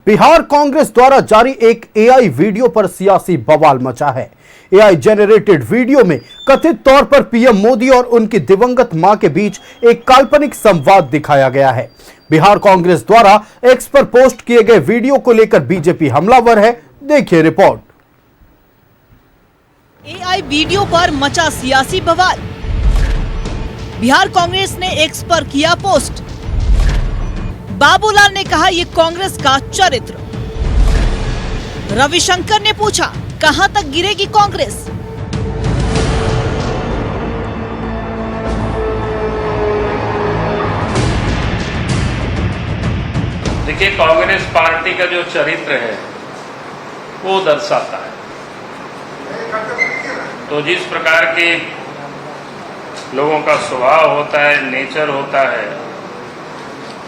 बिहार कांग्रेस द्वारा जारी एक एआई वीडियो पर सियासी बवाल मचा है। एआई जेनरेटेड वीडियो में कथित तौर पर पीएम मोदी और उनकी दिवंगत मां के बीच एक काल्पनिक संवाद दिखाया गया है। बिहार कांग्रेस द्वारा एक्स पर पोस्ट किए गए वीडियो को लेकर बीजेपी हमलावर है। देखिए रिपोर्ट। एआई वीडियो पर मचा सियासी बवाल। बिहार कांग्रेस ने एक्स पर किया पोस्ट। बाबूलाल ने कहा ये कांग्रेस का चरित्र। रविशंकर ने पूछा कहां तक गिरेगी कांग्रेस। देखिए, कांग्रेस पार्टी का जो चरित्र है वो दर्शाता है। तो जिस प्रकार के लोगों का स्वभाव होता है, नेचर होता है,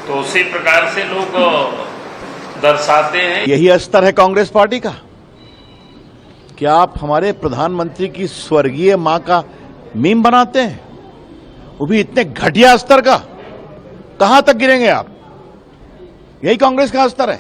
तो उसी प्रकार से लोग दर्शाते हैं। यही स्तर है कांग्रेस पार्टी का। क्या आप हमारे प्रधानमंत्री की स्वर्गीय मां का मीम बनाते हैं, वो भी इतने घटिया स्तर का? कहां तक गिरेंगे आप? यही कांग्रेस का स्तर है।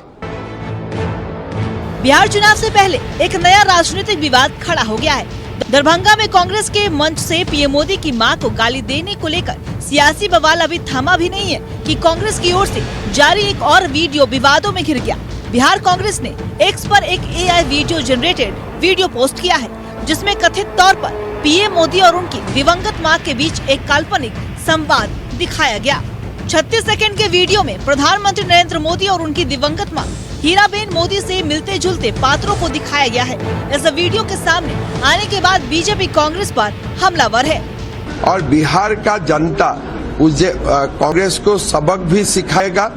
बिहार चुनाव से पहले एक नया राजनीतिक विवाद खड़ा हो गया है। दरभंगा में कांग्रेस के मंच से पीएम मोदी की मां को गाली देने को लेकर सियासी बवाल अभी थमा भी नहीं है कि कांग्रेस की ओर से जारी एक और वीडियो विवादों में घिर गया। बिहार कांग्रेस ने एक्स पर एक AI video generated video post किया है, जिसमें कथित तौर पर पीएम मोदी और उनकी दिवंगत मां के बीच एक काल्पनिक संवाद दिखाया गया। 36 सेकंड के वीडियो में प्रधानमंत्री नरेंद्र मोदी और उनकी दिवंगत मां हीराबेन मोदी से मिलते जुलते पात्रों को दिखाया गया है। इस वीडियो के सामने आने के बाद बीजेपी कांग्रेस पर हमलावर है और बिहार का जनता कांग्रेस को सबक भी सिखाएगा।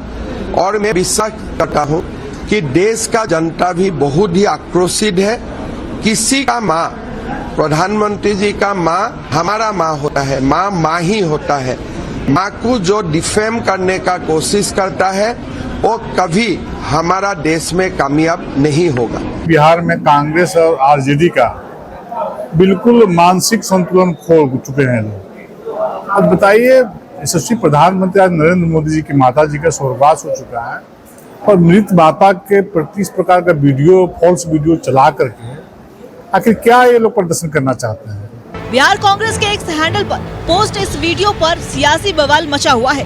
और मैं विश्वास करता हूं कि देश का जनता भी बहुत ही आक्रोशित है। किसी का माँ, प्रधानमंत्री जी का माँ हमारा माँ होता है, माँ ही होता है। माँ को जो डिफेम करने का कोशिश करता है वो कभी हमारा देश में कामयाब नहीं होगा। बिहार में कांग्रेस और आरजेडी का बिल्कुल मानसिक संतुलन खो चुके हैं लोग। अब बताइए, यशस्वी प्रधानमंत्री आज नरेंद्र मोदी जी की माता जी का स्वर्गवास हो चुका है और मृत माता के प्रति इस प्रकार का वीडियो, फॉल्स वीडियो चला करके आखिर क्या ये लोग प्रदर्शन करना चाहते हैं? बिहार कांग्रेस के एक्स हैंडल पर पोस्ट इस वीडियो पर सियासी बवाल मचा हुआ है।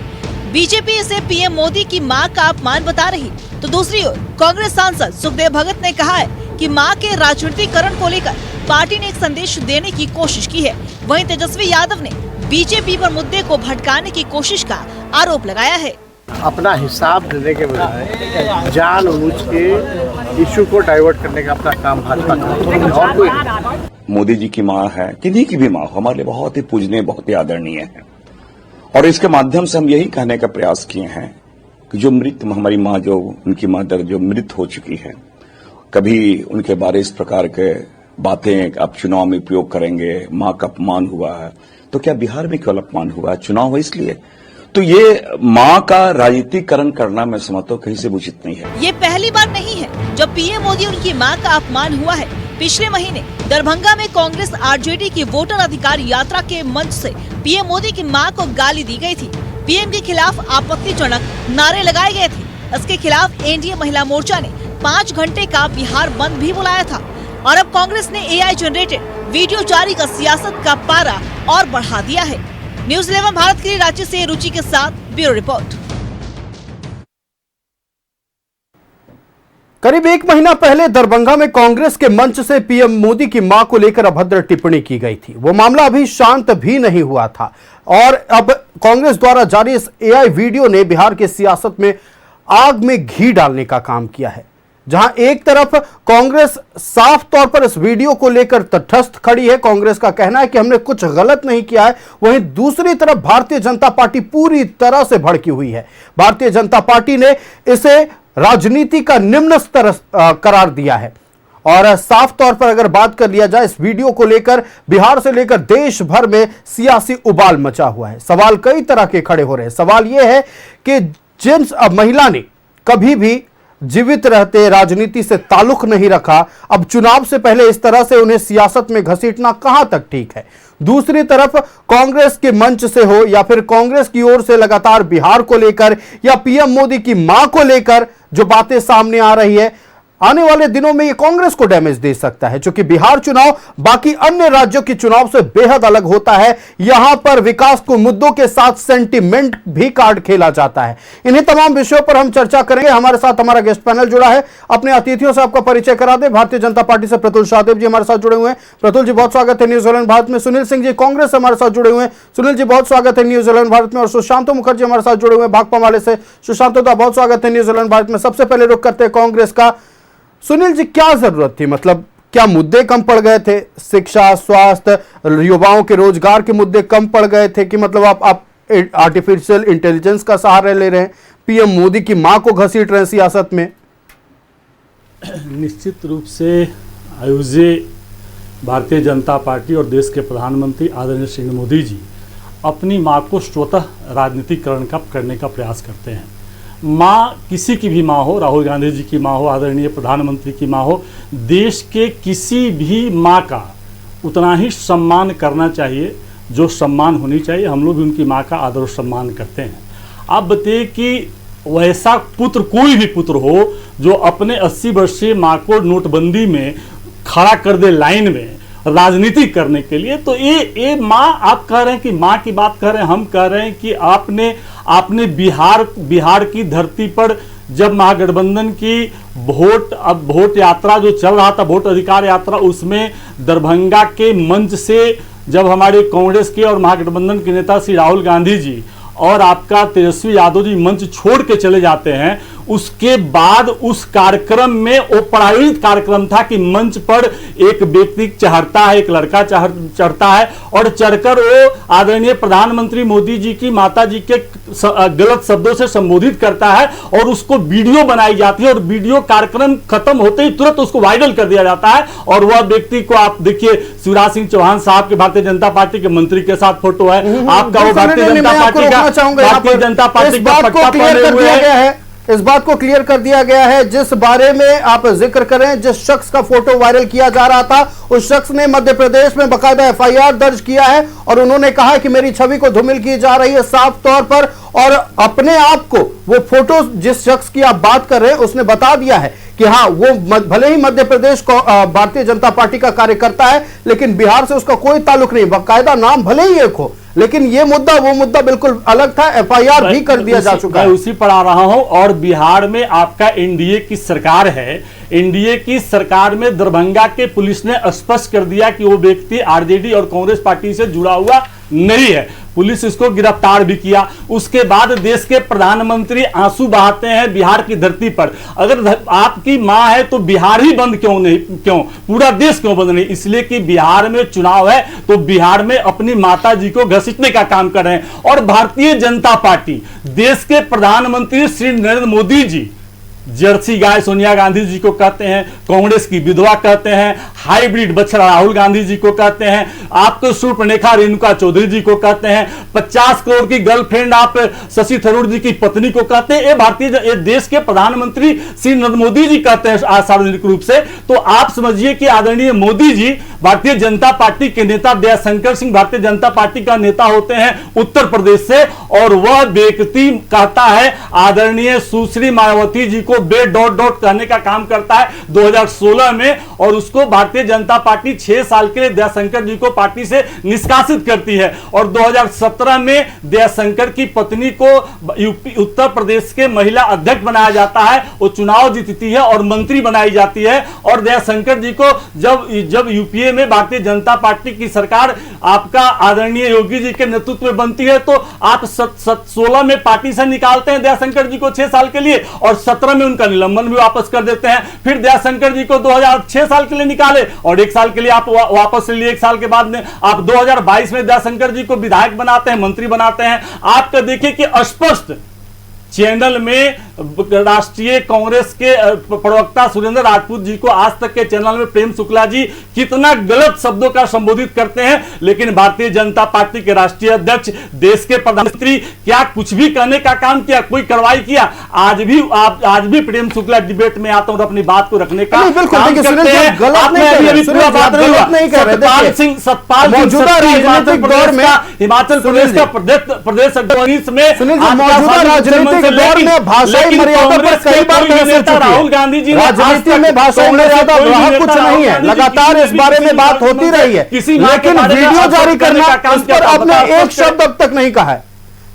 बीजेपी इसे पीएम मोदी की मां का अपमान बता रही, तो दूसरी ओर कांग्रेस सांसद सुखदेव भगत ने कहा है कि मां के राजनीतिकरण को लेकर पार्टी ने एक संदेश देने की कोशिश की है। वहीं तेजस्वी यादव ने बीजेपी पर मुद्दे को भटकाने की कोशिश का आरोप लगाया है। अपना हिसाब देने के बजाय जानबूझ के इशू को डाइवर्ट करने का अपना काम भाजपा करती है और कोई नहीं। मोदी जी की मां है, किन्हीं की भी मां हमारे लिए बहुत ही पूजनीय, बहुत ही आदरणीय है। और इसके माध्यम से हम यही कहने का प्रयास किए हैं कि जो मृत हमारी मां, जो उनकी मदर जो मृत हो चुकी है, कभी उनके बारे इस प्रकार के बातें आप चुनाव में उपयोग करेंगे। मां का अपमान हुआ है, तो क्या बिहार में केवल अपमान हुआ है? चुनाव हुआ इसलिए? तो ये मां का राजनीतिकरण करना मैं समझता हूँ कहीं से उचित नहीं है। ये पहली बार नहीं है जब पीएम मोदी उनकी मां का अपमान हुआ है। पिछले महीने दरभंगा में कांग्रेस आरजेडी की वोटर अधिकार यात्रा के मंच से पीएम मोदी की मां को गाली दी गई थी। पीएम के खिलाफ आपत्तिजनक नारे लगाए गए थे। इसके खिलाफ एनडीए महिला मोर्चा ने 5 घंटे का बिहार बंद भी बुलाया था। और अब कांग्रेस ने एआई जनरेटेड वीडियो जारी कर सियासत का पारा और बढ़ा दिया है। न्यूज़ 11 भारत के लिए रांची से रुचि के साथ ब्यूरो रिपोर्ट। करीब 1 महीना पहले दरभंगा में कांग्रेस के मंच से पीएम मोदी की मां को लेकर अभद्र टिप्पणी की गई थी। वो मामला अभी शांत भी नहीं हुआ था और अब कांग्रेस द्वारा जारी इस एआई वीडियो ने बिहार की सियासत में आग में घी डालने का काम किया है। जहां एक तरफ कांग्रेस साफ तौर पर इस वीडियो को लेकर तटस्थ खड़ी है, कांग्रेस का कहना है कि हमने कुछ गलत नहीं किया है, वहीं दूसरी तरफ भारतीय जनता पार्टी पूरी तरह से भड़की हुई है। भारतीय जनता पार्टी ने इसे राजनीति का निम्न स्तर करार दिया है। और साफ तौर पर अगर बात कर लिया जाए, इस वीडियो को लेकर बिहार से लेकर देश भर में सियासी उबाल मचा हुआ है। सवाल कई तरह के खड़े हो रहे हैं। सवाल यह है कि जिन महिला ने कभी भी जीवित रहते राजनीति से ताल्लुक नहीं रखा, अब चुनाव से पहले इस तरह से उन्हें सियासत में घसीटना कहां तक ठीक है? दूसरी तरफ कांग्रेस के मंच से हो या फिर कांग्रेस की ओर से लगातार बिहार को लेकर या पीएम मोदी की मां को लेकर जो बातें सामने आ रही है, आने वाले दिनों में ये कांग्रेस को डैमेज दे सकता है, क्योंकि बिहार चुनाव बाकी अन्य राज्यों के चुनाव से बेहद अलग होता है। यहां पर विकास को मुद्दों के साथ सेंटिमेंट भी कार्ड खेला जाता है। इन्हीं तमाम विषयों पर हम चर्चा करेंगे। हमारे साथ हमारा गेस्ट पैनल जुड़ा है। अपने अतिथियों से आपका परिचय करा दे। भारतीय जनता पार्टी से प्रतुल शाहदेव जी हमारे साथ जुड़े हुए हैं। प्रतुल जी बहुत स्वागत है न्यूजीलैंड भारत में। सुनील सिंह जी कांग्रेस से हमारे साथ जुड़े हुए हैं। सुनील जी बहुत स्वागत है न्यूजीलैंड भारत में। और सुशांत मुखर्जी हमारे साथ जुड़े हुए हैं भाकपा माले से। सुशांत दा बहुत स्वागत है न्यूजीलैंड भारत में। सबसे पहले रुख करते हैं कांग्रेस का। सुनील जी क्या जरूरत थी, मतलब क्या मुद्दे कम पड़ गए थे? शिक्षा, स्वास्थ्य, युवाओं के रोजगार के मुद्दे कम पड़ गए थे कि मतलब आप आर्टिफिशियल इंटेलिजेंस का सहारा ले रहे हैं, पीएम मोदी की मां को घसीट रहे हैं सियासत में? निश्चित रूप से आयोजे भारतीय जनता पार्टी और देश के प्रधानमंत्री आदरणीय श्री मोदी जी अपनी मां को स्वतः राजनीतिकरण करने का प्रयास करते हैं। माँ किसी की भी माँ हो, राहुल गांधी जी की माँ हो, आदरणीय प्रधानमंत्री की माँ हो, देश के किसी भी माँ का उतना ही सम्मान करना चाहिए जो सम्मान होनी चाहिए। हम लोग भी उनकी माँ का आदर और सम्मान करते हैं। आप बताइए कि वैसा पुत्र, कोई भी पुत्र हो जो अपने 80 वर्षीय माँ को नोटबंदी में खड़ा कर दे लाइन में राजनीति करने के लिए, तो ये माँ, आप कह रहे हैं कि माँ की बात कर रहे हैं, हम कह रहे हैं कि आपने बिहार की धरती पर जब महागठबंधन की वोट यात्रा जो चल रहा था, वोट अधिकार यात्रा, उसमें दरभंगा के मंच से जब हमारे कांग्रेस के और महागठबंधन के नेता श्री राहुल गांधी जी और आपका तेजस्वी यादव जी मंच छोड़ के चले जाते हैं, उसके बाद उस कार्यक्रम में वो प्रायोजित कार्यक्रम था कि मंच पर एक व्यक्ति चढ़ता है, एक लड़का चढ़ता है और चढ़कर वो आदरणीय प्रधानमंत्री मोदी जी की माता जी के गलत शब्दों से संबोधित करता है और उसको वीडियो बनाई जाती है और वीडियो कार्यक्रम खत्म होते ही तुरंत उसको वायरल कर दिया जाता है। और वह व्यक्ति को आप देखिए, शिवराज सिंह चौहान साहब के भारतीय जनता पार्टी के मंत्री के साथ फोटो है, आपका वो भारतीय जनता पार्टी का पट्टा पहने हुए है। इस बात को क्लियर कर दिया गया है। जिस बारे में आप जिक्र कर रहे हैं, जिस शख्स का फोटो वायरल किया जा रहा था, उस शख्स ने मध्य प्रदेश में बकायदा एफआईआर दर्ज किया है और उन्होंने कहा कि मेरी छवि को धूमिल की जा रही है साफ तौर पर। और अपने आप को वो फोटो जिस शख्स की आप बात कर रहे हैं उसने बता दिया है कि हाँ, वो भले ही मध्य प्रदेश को भारतीय जनता पार्टी का कार्यकर्ता है, लेकिन बिहार से उसका कोई ताल्लुक नहीं। बाकायदा नाम भले ही एक हो, लेकिन ये मुद्दा वो मुद्दा बिल्कुल अलग था। एफआईआर भी कर दिया जा चुका है। उसी पर आ रहा हूं। और बिहार में आपका एनडीए की सरकार है। एनडीए की सरकार में दरभंगा के पुलिस ने स्पष्ट कर दिया कि वो व्यक्ति आरजेडी और कांग्रेस पार्टी से जुड़ा हुआ नहीं है। पुलिस इसको गिरफ्तार भी किया। उसके बाद देश के प्रधानमंत्री आंसू बहाते हैं बिहार की धरती पर। अगर आपकी मां है तो बिहार ही बंद क्यों नहीं, क्यों पूरा देश क्यों बंद नहीं? इसलिए कि बिहार में चुनाव है तो बिहार में अपनी माता जी को घसीटने का काम कर रहे हैं। और भारतीय जनता पार्टी, देश के प्रधानमंत्री श्री नरेंद्र मोदी जी जर्सी गाय सोनिया गांधी जी को कहते हैं, कांग्रेस की विधवा कहते हैं, हाइब्रिड बछड़ा राहुल गांधी जी को कहते हैं, आपको शूर्पणखा रेणुका चौधरी जी को कहते हैं, 50 करोड़ की गर्लफ्रेंड आप शशि थरूर जी की पत्नी को कहते हैं। ये देश के प्रधानमंत्री श्री नरेंद्र मोदी जी कहते हैं सार्वजनिक रूप से। तो आप समझिए कि आदरणीय मोदी जी भारतीय जनता पार्टी के नेता, दयाशंकर सिंह भारतीय जनता पार्टी का नेता होते हैं उत्तर प्रदेश से, और वह व्यक्ति कहता है आदरणीय सुश्री मायावती जी को बे डॉट डॉट कहने का काम करता है 2016 में, और उसको भारतीय जनता पार्टी 6 साल के लिए दयाशंकर जी को पार्टी से निष्कासित करती है। और 2017 में दयाशंकर की पत्नी को यूपी उत्तर प्रदेश के महिला अध्यक्ष बनाया जाता है, वो चुनाव जीतती है और मंत्री बनाई जाती है। और दयाशंकर जी को जब यूपीए में भारतीय जनता पार्टी की सरकार आपका आदरणीय योगी जी के नेतृत्व में बनती है, तो आप 16 में पार्टी से निकालते हैं दयाशंकर जी को 6 साल के लिए, और 17 में उनका निलंबन भी वापस कर देते हैं। फिर दयाशंकर जी को 2006 साल के लिए निकाले और 1 साल के लिए आप वापस ले लिए। 1 साल के बाद में आप 2022 में दयाशंकर जी को विधायक बनाते हैं, मंत्री बनाते हैं। आपका देखिए कि स्पष्ट चैनल में राष्ट्रीय कांग्रेस के प्रवक्ता सुरेंद्र राजपूत जी को आज तक के चैनल में प्रेम शुक्ला जी कितना गलत शब्दों का संबोधित करते हैं, लेकिन भारतीय जनता पार्टी के राष्ट्रीय अध्यक्ष, देश के प्रधानमंत्री क्या कुछ भी कहने का काम किया, कोई कार्रवाई किया? आज भी प्रेम शुक्ला डिबेट में आता हूं और अपनी बात को रखने का काम करते हैं। सतपाल हिमाचल प्रदेश का प्रदेश मौजूदा राजनीतिक दौर में भाषाई मर्यादा पर कई बार बहस हो चुकी है। राहुल गांधी जी राजनीति में भाषाई मर्यादा वह कुछ नहीं है, लगातार इस बारे में बात होती रही है, लेकिन वीडियो जारी करना, इस पर आपने एक शब्द अब तक नहीं कहा है।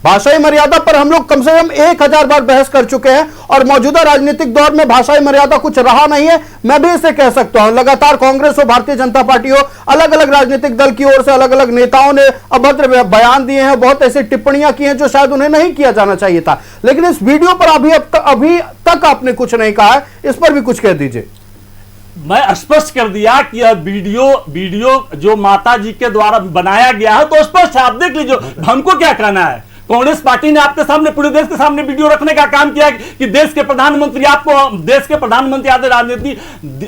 भाषाई मर्यादा पर हम लोग कम से कम 1000 बार बहस कर चुके हैं और मौजूदा राजनीतिक दौर में भाषाई मर्यादा कुछ रहा नहीं है। मैं भी इसे कह सकता हूं, लगातार कांग्रेस हो, भारतीय जनता पार्टी हो, अलग अलग राजनीतिक दल की ओर से अलग अलग नेताओं ने अभद्र बयान दिए हैं, बहुत ऐसी टिप्पणियां की हैं जो शायद उन्हें नहीं किया जाना चाहिए था, लेकिन इस वीडियो पर अभी तक आपने कुछ नहीं कहा है, इस पर भी कुछ कह दीजिए। मैं स्पष्ट कर दिया कि यह वीडियो जो माता जी के द्वारा बनाया गया है तो स्पष्ट है, आप देख लीजिए, हमको क्या कहना है। कांग्रेस पार्टी ने आपके सामने, पूरे देश के सामने वीडियो रखने का काम किया कि देश के प्रधानमंत्री, आपको देश के प्रधानमंत्री आदि राजनीति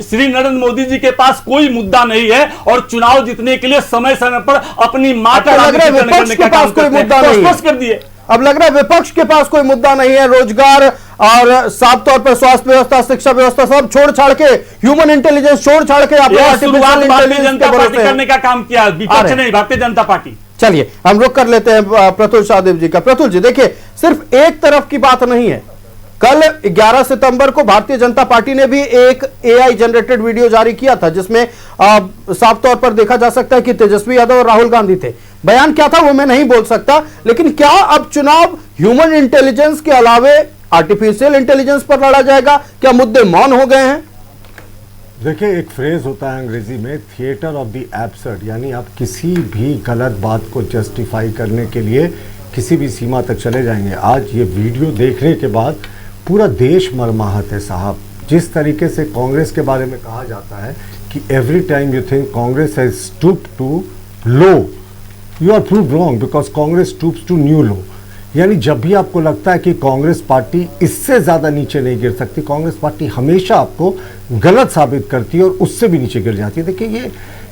श्री नरेंद्र मोदी जी के पास कोई मुद्दा नहीं है और चुनाव जीतने के लिए समय समय पर अपनी मां का विपक्ष के पास कोई मुद्दा नहीं है। कर दिए, अब लग रहा है विपक्ष के पास कोई मुद्दा नहीं है। रोजगार और साफ तौर पर स्वास्थ्य व्यवस्था, शिक्षा व्यवस्था सब छोड़ छाड़ के, ह्यूमन इंटेलिजेंस छोड़ छाड़ के भारतीय जनता पार्टी करने का काम किया, विपक्ष नहीं, भारतीय जनता पार्टी। चलिए हम रुक कर लेते हैं प्रतुल शाहदेव जी का। प्रतुल जी देखिए, सिर्फ एक तरफ की बात नहीं है। कल 11 सितंबर को भारतीय जनता पार्टी ने भी एक एआई जनरेटेड वीडियो जारी किया था जिसमें साफ तौर पर देखा जा सकता है कि तेजस्वी यादव और राहुल गांधी थे। बयान क्या था वो मैं नहीं बोल सकता, लेकिन क्या अब चुनाव ह्यूमन इंटेलिजेंस के अलावे आर्टिफिशियल इंटेलिजेंस पर लड़ा जाएगा? क्या मुद्दे मौन हो गए हैं? देखिए, एक फ्रेज होता है अंग्रेजी में, थिएटर ऑफ द एब्सर्ड, यानी आप किसी भी गलत बात को जस्टिफाई करने के लिए किसी भी सीमा तक चले जाएंगे। आज ये वीडियो देखने के बाद पूरा देश मर्माहत है साहब। जिस तरीके से कांग्रेस के बारे में कहा जाता है कि every time you think Congress has stooped to low, you are proved wrong because Congress stoops to new low. यानी जब भी आपको लगता है कि कांग्रेस पार्टी इससे ज़्यादा नीचे नहीं गिर सकती, कांग्रेस पार्टी हमेशा आपको गलत साबित करती है और उससे भी नीचे गिर जाती है। देखिए, ये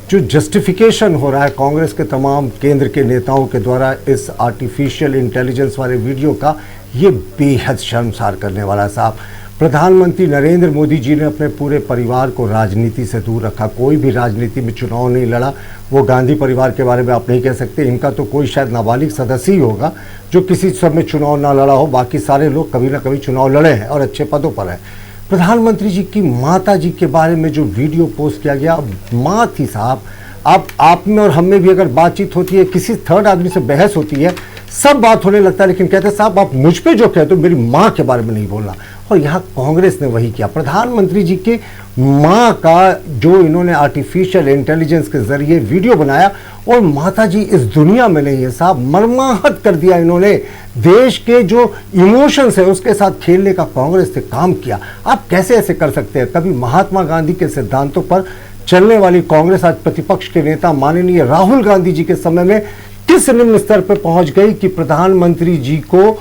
जो जस्टिफिकेशन हो रहा है कांग्रेस के तमाम केंद्र के नेताओं के द्वारा इस आर्टिफिशियल इंटेलिजेंस वाले वीडियो का, ये बेहद शर्मसार करने वाला है साहब। प्रधानमंत्री नरेंद्र मोदी जी ने अपने पूरे परिवार को राजनीति से दूर रखा, कोई भी राजनीति में चुनाव नहीं लड़ा। वो गांधी परिवार के बारे में आप नहीं कह सकते, इनका तो कोई शायद नाबालिग सदस्य ही होगा जो किसी समय चुनाव ना लड़ा हो, बाकी सारे लोग कभी ना कभी चुनाव लड़े हैं और अच्छे पदों पर हैं। प्रधानमंत्री जी की माता जी के बारे में जो वीडियो पोस्ट किया गया, माँ थी साहब। आप में और हम में भी अगर बातचीत होती है, किसी थर्ड आदमी से बहस होती है, सब बात होने लगता है, लेकिन कहते हैं साहब आप मुझ पे जो कहते हो मेरी माँ के बारे में नहीं बोलना। और यहाँ कांग्रेस ने वही किया। प्रधानमंत्री जी के माँ का जो इन्होंने आर्टिफिशियल इंटेलिजेंस के जरिए वीडियो बनाया, और माता जी इस दुनिया में नहीं है साहब, मर्माहत कर दिया इन्होंने। देश के जो इमोशंस है उसके साथ खेलने का कांग्रेस ने काम किया। आप कैसे ऐसे कर सकते हैं? कभी महात्मा गांधी के सिद्धांतों पर चलने वाली कांग्रेस आज प्रतिपक्ष के नेता माननीय राहुल गांधी जी के समय में किस निम्न स्तर पर पहुंच गई कि प्रधानमंत्री जी को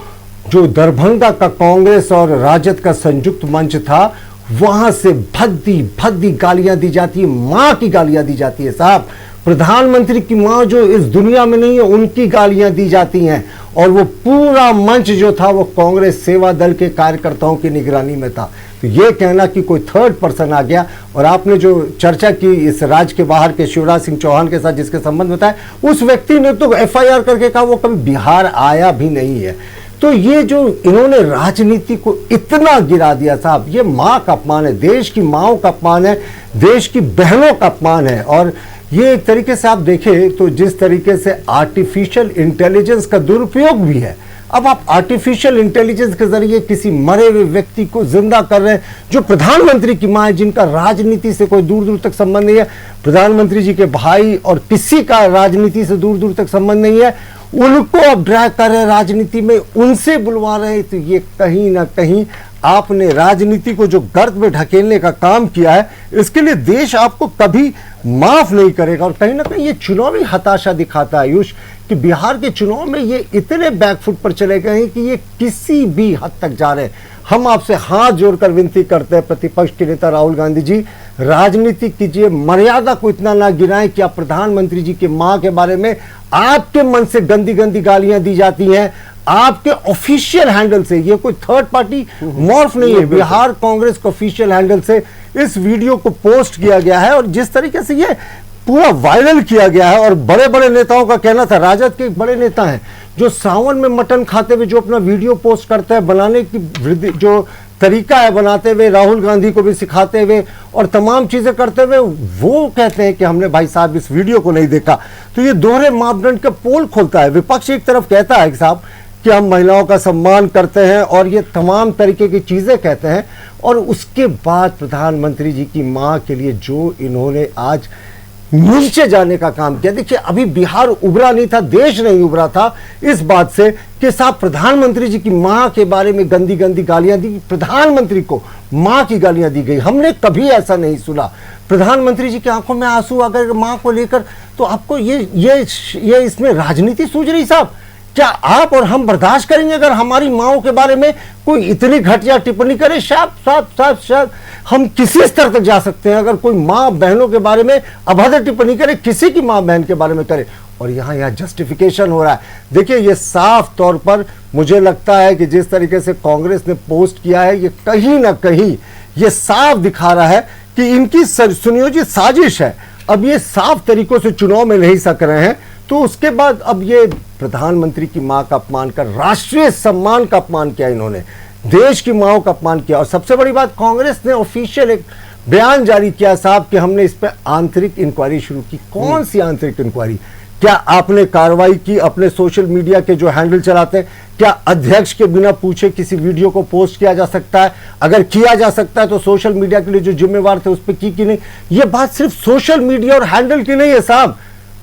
जो दरभंगा का कांग्रेस और राजद का संयुक्त मंच था, वहां से भद्दी भद्दी गालियां दी जाती है, मां की गालियां दी जाती है साहब। प्रधानमंत्री की मां जो इस दुनिया में नहीं है उनकी गालियां दी जाती हैं, और वो पूरा मंच जो था वो कांग्रेस सेवा दल के कार्यकर्ताओं की निगरानी में था। तो ये कहना कि कोई थर्ड पर्सन आ गया, और आपने जो चर्चा की इस राज्य के बाहर के शिवराज सिंह चौहान के साथ जिसके संबंध बताया, उस व्यक्ति ने तो FIR करके कहा वो कभी बिहार आया भी नहीं है। तो ये जो इन्होंने राजनीति को इतना गिरा दिया साहब, ये माँ का अपमान है, देश की माँओं का अपमान है, देश की बहनों का अपमान है। और ये एक तरीके से आप देखें तो जिस तरीके से आर्टिफिशियल इंटेलिजेंस का दुरुपयोग भी है। अब आप आर्टिफिशियल इंटेलिजेंस के जरिए किसी मरे हुए व्यक्ति को जिंदा कर रहे हैं, जो प्रधानमंत्री की मां है, जिनका राजनीति से कोई दूर दूर तक संबंध नहीं है, प्रधानमंत्री जी के भाई और किसी का राजनीति से दूर दूर तक संबंध नहीं है, उनको अब ड्रैग कर रहे हैं राजनीति में, उनसे बुलवा रहे हैं। तो ये कहीं ना कहीं आपने राजनीति को जो गर्त में ढकेलने का काम किया है, इसके लिए देश आपको कभी माफ नहीं करेगा। और कहीं ना कहीं ये चुनावी हताशा दिखाता है आयुष कि बिहार के चुनाव में ये इतने बैकफुट पर चले गए हैं कि ये किसी भी हद तक जा रहे हैं। हम आपसे हाथ जोड़कर विनती करते हैं, प्रतिपक्ष के नेता राहुल गांधी जी, राजनीति कीजिए, मर्यादा को इतना ना गिराएं कि आप प्रधानमंत्री जी की मां के बारे में आपके मन से गंदी गंदी गालियां दी जाती हैं आपके ऑफिशियल हैंडल से। ये कोई थर्ड पार्टी मॉर्फ नहीं है, बिहार कांग्रेस के ऑफिशियल हैंडल से इस वीडियो को पोस्ट किया गया है और जिस तरीके से ये पूरा वायरल किया गया है। और बड़े बड़े नेताओं का कहना था, राजद के एक बड़े नेता हैं जो सावन में मटन खाते हुए जो अपना वीडियो पोस्ट करते हैं, बनाने की जो तरीका है बनाते हुए, राहुल गांधी को भी सिखाते हुए और तमाम चीजें करते हुए, वो कहते हैं कि हमने भाई साहब इस वीडियो को नहीं देखा। तो ये दोहरे मापदंड का पोल खोलता है। विपक्ष एक तरफ कहता है कि साहब कि हम महिलाओं का सम्मान करते हैं और ये तमाम तरीके की चीजें कहते हैं, और उसके बाद प्रधानमंत्री जी की मां के लिए जो इन्होंने आज नीचे जाने का काम किया। देखिए, अभी बिहार उभरा नहीं था, देश नहीं उभरा था इस बात से कि साहब प्रधानमंत्री जी की मां के बारे में गंदी गंदी गालियां दी, प्रधानमंत्री को मां की गालियां दी गई। हमने कभी ऐसा नहीं सुना। प्रधानमंत्री जी की आंखों में आंसू अगर मां को लेकर, तो आपको ये इसमें राजनीति सूझ रही साहब? क्या आप और हम बर्दाश्त करेंगे अगर हमारी माओं के बारे में कोई इतनी घटिया टिप्पणी करे? शायद हम किसी स्तर तक जा सकते हैं अगर कोई मां बहनों के बारे में अभद्र टिप्पणी करे, किसी की मां बहन के बारे में करे, और यहां जस्टिफिकेशन हो रहा है। देखिए, ये साफ तौर पर मुझे लगता है कि जिस तरीके से कांग्रेस ने पोस्ट किया है, ये कहीं ना कहीं ये साफ दिखा रहा है कि इनकी सुनियोजित साजिश है। अब ये साफ तरीकों से चुनाव में नहीं सक रहे हैं, तो उसके बाद अब ये प्रधानमंत्री की मां का अपमान कर, राष्ट्रीय सम्मान का अपमान किया इन्होंने, देश की मांओं का अपमान किया। और सबसे बड़ी बात, कांग्रेस ने ऑफिशियल एक बयान जारी किया साहब कि हमने इस पर आंतरिक इंक्वायरी शुरू की। कौन सी आंतरिक इंक्वायरी? क्या आपने कार्रवाई की? अपने सोशल मीडिया के जो हैंडल चलाते हैं, क्या अध्यक्ष के बिना पूछे किसी वीडियो को पोस्ट किया जा सकता है? अगर किया जा सकता है तो सोशल मीडिया के लिए जो जिम्मेवार थे उस पर की नहीं? यह बात सिर्फ सोशल मीडिया और हैंडल की नहीं है साहब।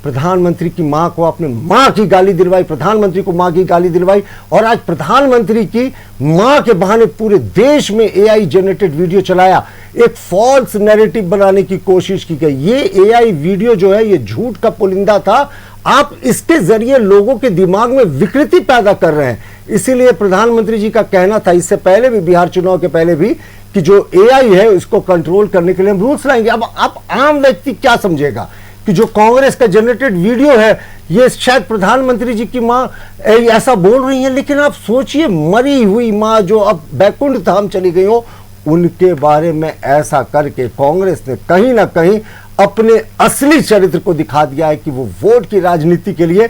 प्रधानमंत्री की मां को आपने मां की गाली दिलवाई, प्रधानमंत्री को मां की गाली दिलवाई, और आज प्रधानमंत्री की मां के बहाने पूरे देश में एआई जनरेटेड वीडियो चलाया, एक फॉल्स नैरेटिव बनाने की कोशिश की गई। ये एआई वीडियो जो है ये झूठ का पुलिंदा था। आप इसके जरिए लोगों के दिमाग में विकृति पैदा कर रहे हैं। इसीलिए प्रधानमंत्री जी का कहना था इससे पहले भी, बिहार चुनाव के पहले भी, कि जो एआई है इसको कंट्रोल करने के लिए हम रूल्स लाएंगे। अब आप आम व्यक्ति क्या समझेगा कि जो कांग्रेस का जनरेटेड वीडियो है ये शायद प्रधानमंत्री जी की मां ऐसा बोल रही है, लेकिन आप सोचिए मरी हुई मां जो अब बैकुंठ धाम चली गई हो, उनके बारे में ऐसा करके कांग्रेस ने कहीं ना कहीं अपने असली चरित्र को दिखा दिया है कि वो वोट की राजनीति के लिए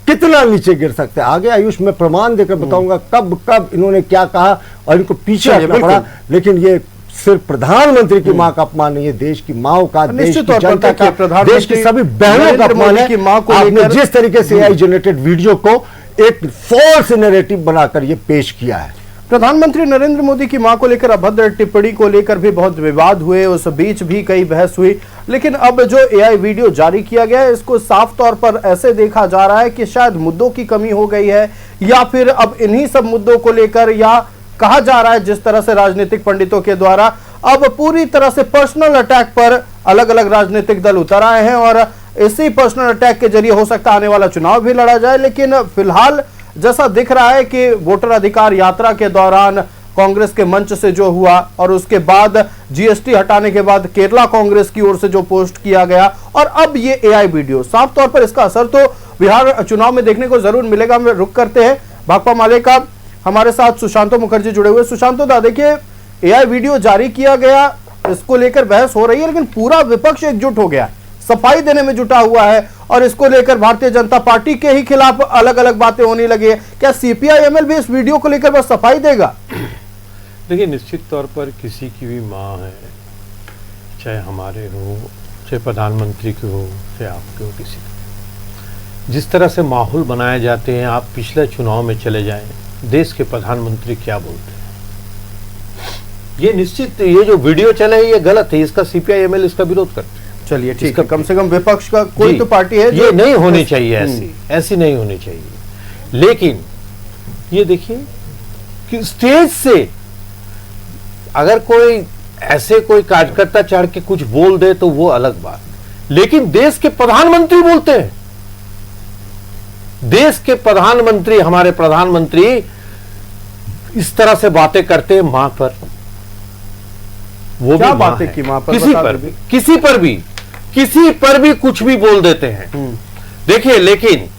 कितना नीचे गिर सकते हैं। आगे आयुष में प्रमाण देकर बताऊंगा कब कब इन्होंने क्या कहा और इनको पीछे हटना पड़ा, लेकिन ये सिर्फ प्रधानमंत्री की मां का अपमान नहीं है, देश की मां का, देश की जनता का, देश की सभी बहनों का अपमान है। आपने जिस तरीके से एआई जनरेटेड वीडियो को एक फॉल्स नैरेटिव बनाकर ये पेश किया है। प्रधानमंत्री नरेंद्र मोदी की मां को लेकर अभद्र टिप्पणी को लेकर भी बहुत विवाद हुए, उस बीच भी कई बहस हुई, लेकिन अब जो एआई वीडियो जारी किया गया है इसको साफ तौर पर ऐसे देखा जा रहा है कि शायद मुद्दों की कमी हो गई है, या फिर अब इन्हीं सब मुद्दों को लेकर, या कहा जा रहा है जिस तरह से राजनीतिक पंडितों के द्वारा अब पूरी तरह से पर्सनल अटैक पर अलग अलग राजनीतिक दल उतर आए हैं, और इसी पर्सनल अटैक के जरिए हो सकता है आने वाला चुनाव भी लड़ा जाए। लेकिन फिलहाल जैसा दिख रहा है कि वोटर अधिकार यात्रा के दौरान कांग्रेस के मंच से जो हुआ, और उसके बाद जीएसटी हटाने के बाद केरला कांग्रेस की ओर से जो पोस्ट किया गया, और अब ये एआई वीडियो, साफ तौर पर इसका असर तो बिहार चुनाव में देखने को जरूर मिलेगा। हम रुक करते हैं भाकपा माले का, हमारे साथ सुशांतो मुखर्जी जुड़े हुए। सुशांतो दा, देखिए एआई वीडियो जारी किया गया, इसको लेकर बहस हो रही है, लेकिन पूरा विपक्ष एकजुट हो गया, सफाई देने में जुटा हुआ है, और इसको लेकर भारतीय जनता पार्टी के ही खिलाफ अलग अलग बातें होने लगी है। क्या सीपीआई-एमएल भी इस वीडियो को लेकर बस सफाई देगा? देखिए, निश्चित तौर पर किसी की भी मां है, चाहे हमारे हो, चाहे प्रधानमंत्री की हो, चाहे आपके हो, किसी की, जिस तरह से माहौल बनाए जाते हैं, आप पिछले चुनाव में चले जाएं, देश के प्रधानमंत्री क्या बोलते हैं, ये निश्चित, ये जो वीडियो चला है ये गलत है, इसका सीपीआई-एमएल इसका विरोध करते हैं। चलिए ठीक है, कम से कम विपक्ष का कोई तो पार्टी है ये नहीं होनी चाहिए, ऐसी नहीं होनी चाहिए। लेकिन ये देखिए कि स्टेज से अगर कोई ऐसे कोई कार्यकर्ता चढ़ के कुछ बोल दे तो वो अलग बात, लेकिन देश के प्रधानमंत्री बोलते हैं, देश के प्रधानमंत्री, हमारे प्रधानमंत्री इस तरह से बातें करते हैं मां पर। वो क्या भी मां बातें है। की मां पर? किसी बता पर दीजिए। भी, किसी पर भी कुछ भी बोल देते हैं। देखिए, लेकिन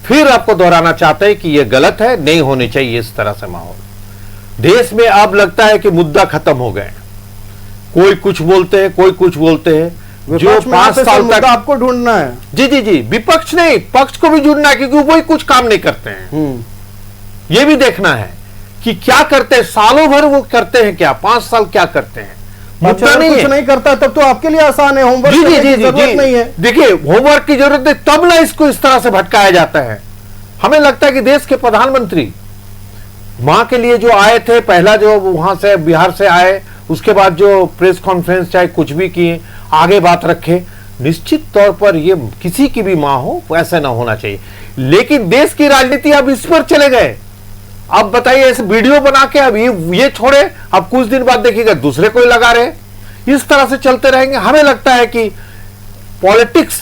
फिर आपको दोहराना चाहते हैं कि यह गलत है, नहीं होनी चाहिए इस तरह से माहौल। देश में अब लगता है कि मुद्दा खत्म हो गए, कोई कुछ बोलते हैं, कोई कुछ बोलते हैं। जो 5 साल तक आपको ढूंढना है। जी जी जी, विपक्ष नहीं, पक्ष को भी जुड़ना है, क्योंकि वही कुछ काम नहीं करते हैं। ये भी देखना है कि क्या करते हैं, सालों भर वो करते हैं क्या, 5 साल क्या करते हैं, मुद्दा नहीं कुछ है। नहीं करता तब तो आपके लिए आसान है, होमवर्क जी जी करने जी की जरूरत नहीं है। देखिए, होमवर्क की जरूरत है, तब ना इसको इस तरह से भटकाया जाता है। हमें लगता है कि देश के प्रधानमंत्री मां के लिए जो आए थे, पहला जो वहां से बिहार से आए, उसके बाद जो प्रेस कॉन्फ्रेंस चाहे कुछ भी किए, आगे बात रखे, निश्चित तौर पर ये किसी की भी मां हो वैसा ना होना चाहिए। लेकिन देश की राजनीति अब इस पर चले गए। अब बताइए, ऐसे वीडियो बना के अब ये छोड़े, अब कुछ दिन बाद देखिएगा दूसरे कोई लगा रहे, इस तरह से चलते रहेंगे। हमें लगता है कि पॉलिटिक्स,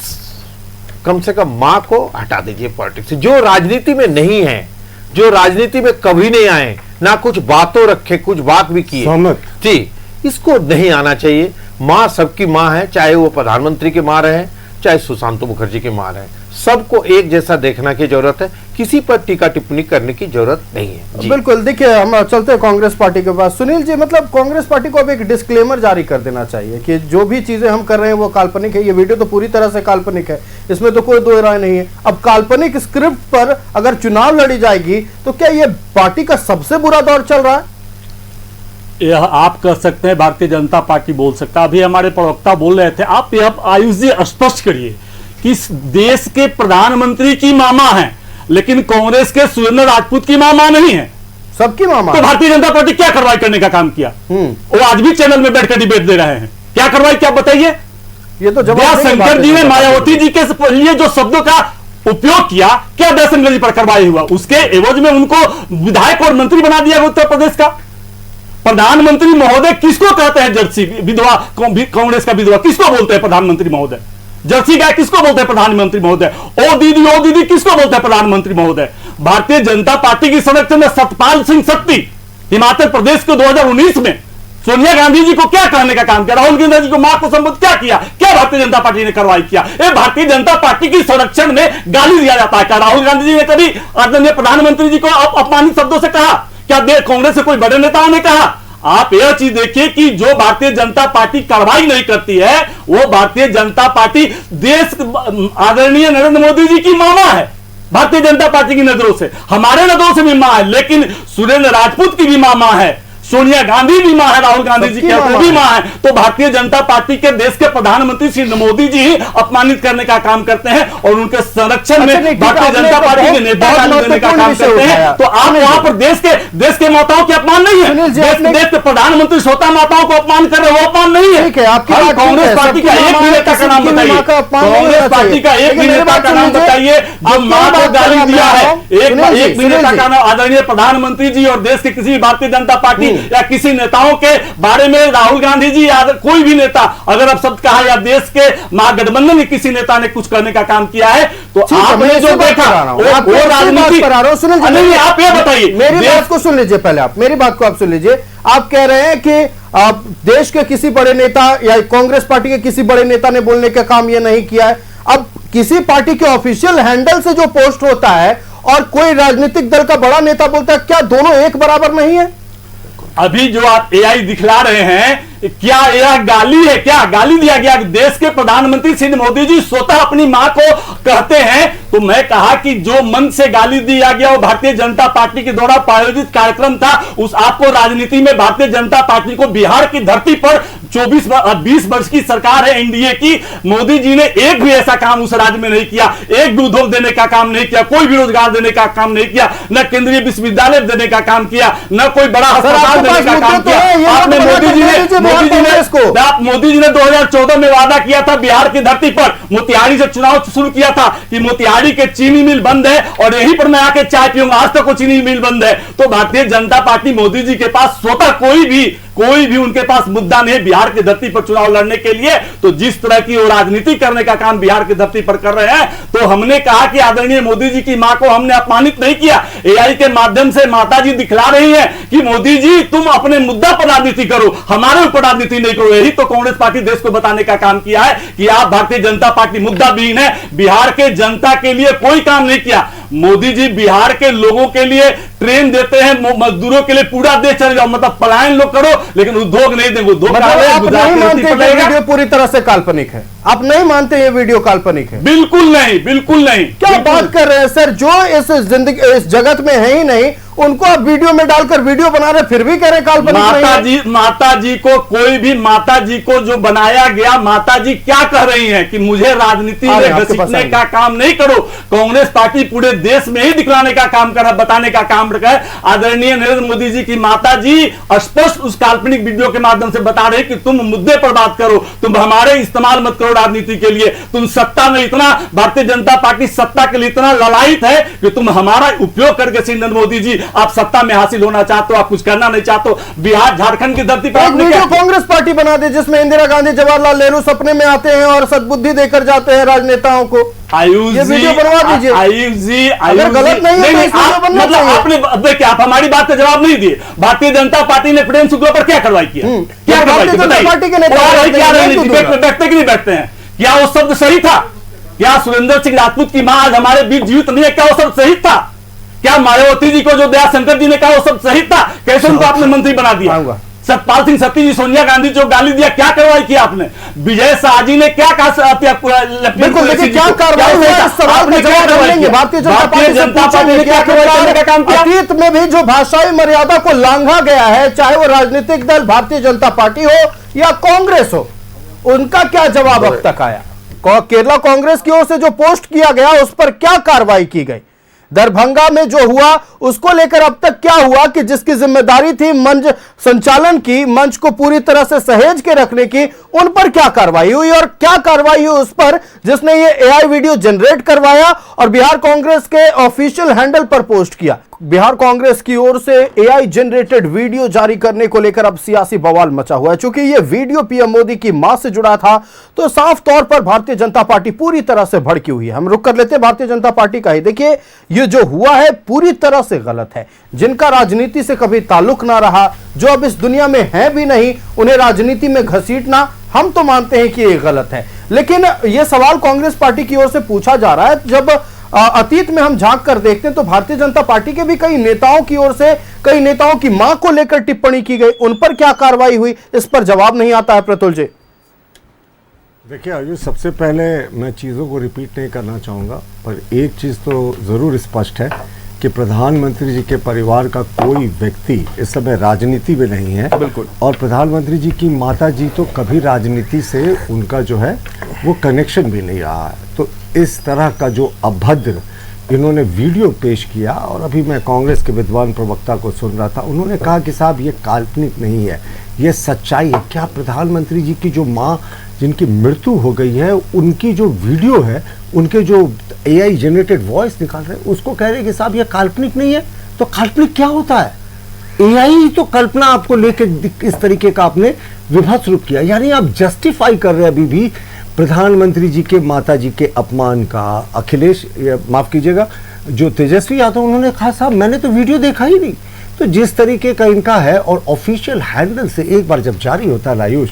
कम से कम मां को हटा दीजिए पॉलिटिक्स से, जो राजनीति में नहीं है, जो राजनीति में कभी नहीं आए, ना कुछ बातों रखे, कुछ बात भी किए जी, इसको नहीं आना चाहिए। मां सबकी मां है, चाहे वो प्रधानमंत्री की मां रहे, चाहे सुशांत मुखर्जी की मां रहे, सबको एक जैसा देखने की जरूरत है, किसी पर टीका टिप्पणी करने की जरूरत नहीं है। बिल्कुल। देखिए, हम चलते हैं कांग्रेस पार्टी के पास। सुनील जी, मतलब कांग्रेस पार्टी को अब एक डिस्क्लेमर जारी कर देना चाहिए कि जो भी चीजें हम कर रहे हैं वो काल्पनिक है। ये वीडियो तो पूरी तरह से काल्पनिक है, इसमें तो कोई दो राय नहीं है। अब काल्पनिक स्क्रिप्ट पर अगर चुनाव लड़ी जाएगी तो क्या ये पार्टी का सबसे बुरा दौर चल रहा है? यह आप कह सकते हैं, भारतीय जनता पार्टी बोल सकता है। अभी हमारे प्रवक्ता बोल रहे थे, आप यह आयुष जी स्पष्ट करिए कि इस देश के प्रधानमंत्री की मामा है, लेकिन कांग्रेस के सुरेंद्र राजपूत की मामा नहीं है, सबकी मामा। तो भारतीय जनता पार्टी क्या कार्रवाई करने का काम किया? वो आज भी चैनल में बैठकर डिबेट दे रहे हैं, क्या कार्रवाई क्या बताइए? ये तो शंकर जी ने मायावती जी के लिए जो शब्दों का उपयोग किया, क्या दयाशंकर जी पर कार्रवाई हुआ? उसके एवज में उनको विधायक और मंत्री बना दिया उत्तर प्रदेश का। प्रधानमंत्री महोदय किसको कहते हैं? जर्सी विधवा, कांग्रेस का विधवा किसको बोलते हैं प्रधानमंत्री महोदय? जर्सी गाय किसको बोलते हैं प्रधानमंत्री महोदय? ओ दीदी किसको बोलते हैं प्रधानमंत्री महोदय? भारतीय जनता पार्टी की संरक्षण में सतपाल सिंह सत्ती हिमाचल प्रदेश को 2019 में सोनिया गांधी जी को क्या कहने का काम किया? राहुल गांधी जी को मां को संबोधित क्या किया? क्या भारतीय जनता पार्टी ने कार्रवाई किया? भारतीय जनता पार्टी की संरक्षण में गाली दिया जाता है क्या? राहुल गांधी जी ने कभी आदरणीय प्रधानमंत्री जी को अपमानित शब्दों से कहा क्या? कांग्रेस से कोई बड़े नेताओं ने कहा? आप यह चीज देखिए कि जो भारतीय जनता पार्टी कार्रवाई नहीं करती है, वो भारतीय जनता पार्टी देश आदरणीय नरेंद्र मोदी जी की मामा है। भारतीय जनता पार्टी की नजरों से, हमारे नजरों से भी मां है, लेकिन सुरेंद्र राजपूत की भी मां है, सोनिया गांधी भी मां है, राहुल गांधी जी की भी मां है। तो भारतीय जनता पार्टी के देश के प्रधानमंत्री श्री मोदी जी ही अपमानित करने का काम करते हैं और उनके संरक्षण में भारतीय जनता पार्टी के नेता गाली देने का काम करते हैं। तो आप वहां पर देश के माताओं के अपमान नहीं है, देश के प्रधानमंत्री स्वतः माताओं को अपमान कर रहे, वो अपमान नहीं है। कांग्रेस पार्टी का एक भी नेता का नाम बताइए, कांग्रेस पार्टी का एक भी नेता का नाम बताइए जो मां को गाली दिया है। एक भी नेता का नाम, आदरणीय प्रधानमंत्री जी और देश के किसी भारतीय जनता पार्टी या किसी नेताओं के बारे में राहुल गांधी जी या कोई भी नेता अगर अब शब्द कहा या देश के महागठबंधन में किसी नेता ने कुछ करने का काम किया है तो आपने जो देखा वो राजनीति। आप ये बताइए, मेरी बात को सुन लीजिए, पहले आप मेरी बात को आप सुन लीजिए। आप कह रहे हैं कि आप देश के किसी बड़े नेता या कांग्रेस पार्टी के किसी बड़े नेता ने बोलने का काम यह नहीं किया है। अब किसी पार्टी के ऑफिशियल हैंडल से जो पोस्ट होता है और कोई राजनीतिक दल का बड़ा नेता बोलता है, क्या दोनों एक बराबर नहीं है? अभी जो आप एआई दिखला रहे हैं, क्या यह गाली है? क्या गाली दिया गया? देश के प्रधानमंत्री श्री मोदी जी स्वतः अपनी मां को कहते हैं। तो मैं कहा कि जो मन से गाली दिया गया वो भारतीय जनता पार्टी के द्वारा प्रायोजित कार्यक्रम था। उस आपको राजनीति में भारतीय जनता पार्टी को बिहार की धरती पर 20 वर्ष की सरकार है एनडीए की, मोदी जी ने एक भी ऐसा काम उस राज्य में नहीं किया, एक भी उद्योग देने का काम नहीं किया, कोई भी रोजगार देने का काम नहीं किया, न केंद्रीय विश्वविद्यालय देने का काम किया, न कोई बड़ा अस्पताल देने का काम किया। आपने मोदी जी ने 2014 में वादा किया था बिहार की धरती पर, मोतिहारी से चुनाव शुरू किया था कि मोतिहारी के चीनी मिल बंद है और यहीं पर मैं आके चाय पीऊंगा, आज तक वो चीनी मिल बंद है। तो भारतीय जनता पार्टी मोदी जी के पास स्वतः कोई कोई भी उनके पास मुद्दा नहीं बिहार की धरती पर चुनाव लड़ने के लिए। तो जिस तरह की वो राजनीति करने का काम बिहार की धरती पर कर रहे हैं, तो हमने कहा कि आदरणीय मोदी जी की मां को हमने अपमानित नहीं किया। एआई के माध्यम से माता जी दिखला रही है कि मोदी जी तुम अपने मुद्दा पर राजनीति करो, हमारे ऊपर राजनीति नहीं करो। यही तो कांग्रेस पार्टी देश को बताने का काम किया है कि आप भारतीय जनता पार्टी मुद्दा विहीन है, बिहार के जनता के लिए कोई काम नहीं किया। मोदी जी बिहार के लोगों के लिए ट्रेन देते हैं, मजदूरों के लिए पूरा देश चले जाओ, मतलब पलायन लोग करो लेकिन उद्योग नहीं देंगे। उद्योग मतलब आप नहीं मानते ये वीडियो पूरी तरह से काल्पनिक है? आप नहीं मानते ये वीडियो काल्पनिक है? बिल्कुल नहीं, बिल्कुल नहीं। क्या बात कर रहे हैं सर? जो इस जिंदगी इस जगत में है ही नहीं, उनको आप वीडियो में डालकर वीडियो बना रहे, फिर भी कह रहे काल्पनिक। माता जी को कोई भी माता जी को जो बनाया गया, माता जी क्या कह रही हैं कि मुझे राजनीति में घसीटने का काम नहीं करो। कांग्रेस पार्टी पूरे देश में ही दिखलाने का काम कर रहा है, बताने का काम कर रहा है। आदरणीय नरेंद्र मोदी जी की माता जी स्पष्ट उस काल्पनिक वीडियो के माध्यम से बता रहे कि तुम मुद्दे पर बात करो, तुम हमारे इस्तेमाल मत करो राजनीति के लिए। तुम सत्ता में इतना, भारतीय जनता पार्टी सत्ता के लिए इतना ललायित है कि तुम हमारा उपयोग करके श्री नरेंद्र मोदी जी आप सत्ता में हासिल होना चाहते हो, आप कुछ करना नहीं चाहते हो। बिहार झारखंड की धरती पर वीडियो कांग्रेस पार्टी बना दे जिसमें इंदिरा गांधी जवाहरलाल नेहरू सपने में आते हैं और सद्बुद्धि देकर जाते हैं राजनेताओं को। आयुष ये वीडियो बनवा दीजिए। आयुष जी, अगर गलत नहीं है मतलब आपने देखिए, आप हमारी बात का जवाब नहीं दिए। भारतीय जनता पार्टी ने प्रेम शुक्ला पर क्या कार्रवाई किया? क्या भारतीय जनता पार्टी के नेता बैठते कि नहीं बैठते हैं? क्या वो शब्द सही था? क्या सुरेंद्र सिंह राजपूत की मां आज हमारे बीच जीवित नहीं है? क्या वो शब्द सही था? क्या मायावती जी को जो दया शंकर जी ने कहा वो सब सही था? कैसे उनको आपने मंत्री बना दिया? सतपाल सिंह सत्ती जी, सोनिया गांधी जो गाली दिया, क्या कार्रवाई किया आपने? विजय शाह जी ने क्या कहा? बिल्कुल देखिए क्या कार्रवाई हुई, सवाल का जवाब देंगे। भारतीय जनता पार्टी ने क्या करने का काम किया? अतीत में भी जो भाषाई मर्यादा को लांघा गया है, चाहे वो राजनीतिक दल भारतीय जनता पार्टी हो या कांग्रेस हो, उनका क्या जवाब अब तक आया? केरला कांग्रेस की ओर से जो पोस्ट किया गया उस पर क्या कार्रवाई की गई? दरभंगा में जो हुआ उसको लेकर अब तक क्या हुआ कि जिसकी जिम्मेदारी थी मंच संचालन की, मंच को पूरी तरह से सहेज के रखने की, उन पर क्या कार्रवाई हुई? और क्या कार्रवाई हुई उस पर जिसने ये एआई वीडियो जनरेट करवाया और बिहार कांग्रेस के ऑफिशियल हैंडल पर पोस्ट किया? बिहार कांग्रेस की ओर से एआई जनरेटेड वीडियो जारी करने को लेकर अब सियासी बवाल मचा हुआ है। चूंकि ये वीडियो पीएम मोदी की मां से जुड़ा था तो साफ तौर पर भारतीय जनता पार्टी पूरी तरह से भड़की हुई है। हम रुक कर लेते हैं भारतीय जनता पार्टी का ही। देखिए ये जो हुआ है पूरी तरह से गलत है। जिनका राजनीति से कभी ताल्लुक ना रहा, जो अब इस दुनिया में है भी नहीं, उन्हें राजनीति में घसीटना हम तो मानते हैं कि ये गलत है। लेकिन यह सवाल कांग्रेस पार्टी की ओर से पूछा जा रहा है। जब अतीत में हम झांक कर देखते हैं तो भारतीय जनता पार्टी के भी कई नेताओं की ओर से कई नेताओं की मां को लेकर टिप्पणी की गई, उन पर क्या कार्रवाई हुई, इस पर जवाब नहीं आता है। प्रतुल जी देखिए आयुष, सबसे पहले मैं चीज़ों को रिपीट नहीं करना चाहूँगा, पर एक चीज़ तो ज़रूर स्पष्ट है कि प्रधानमंत्री जी के परिवार का कोई व्यक्ति इस समय राजनीति में नहीं है। बिल्कुल। और प्रधानमंत्री जी की माता जी तो कभी राजनीति से उनका जो है वो कनेक्शन भी नहीं रहा है। तो इस तरह का जो अभद्र इन्होंने वीडियो पेश किया, और अभी मैं कांग्रेस के विद्वान प्रवक्ता को सुन रहा था, उन्होंने कहा कि साहब ये काल्पनिक नहीं है, ये सच्चाई है। क्या प्रधानमंत्री जी की जो माँ जिनकी मृत्यु हो गई है उनकी जो वीडियो है, उनके जो एआई जनरेटेड वॉइस निकाल रहे हैं, उसको कह रहे हैं कि साहब ये काल्पनिक नहीं है? तो काल्पनिक क्या होता है? एआई ही तो कल्पना आपको लेकर इस तरीके का आपने विभत्स रूप किया। यानी आप जस्टिफाई कर रहे हैं अभी भी प्रधानमंत्री जी के माता जी के अपमान का। अखिलेश, माफ कीजिएगा, जो तेजस्वी यादव, उन्होंने कहा साहब मैंने तो वीडियो देखा ही नहीं। तो जिस तरीके का इनका है, और ऑफिशियल हैंडल से एक बार जब जारी होता है आयुष,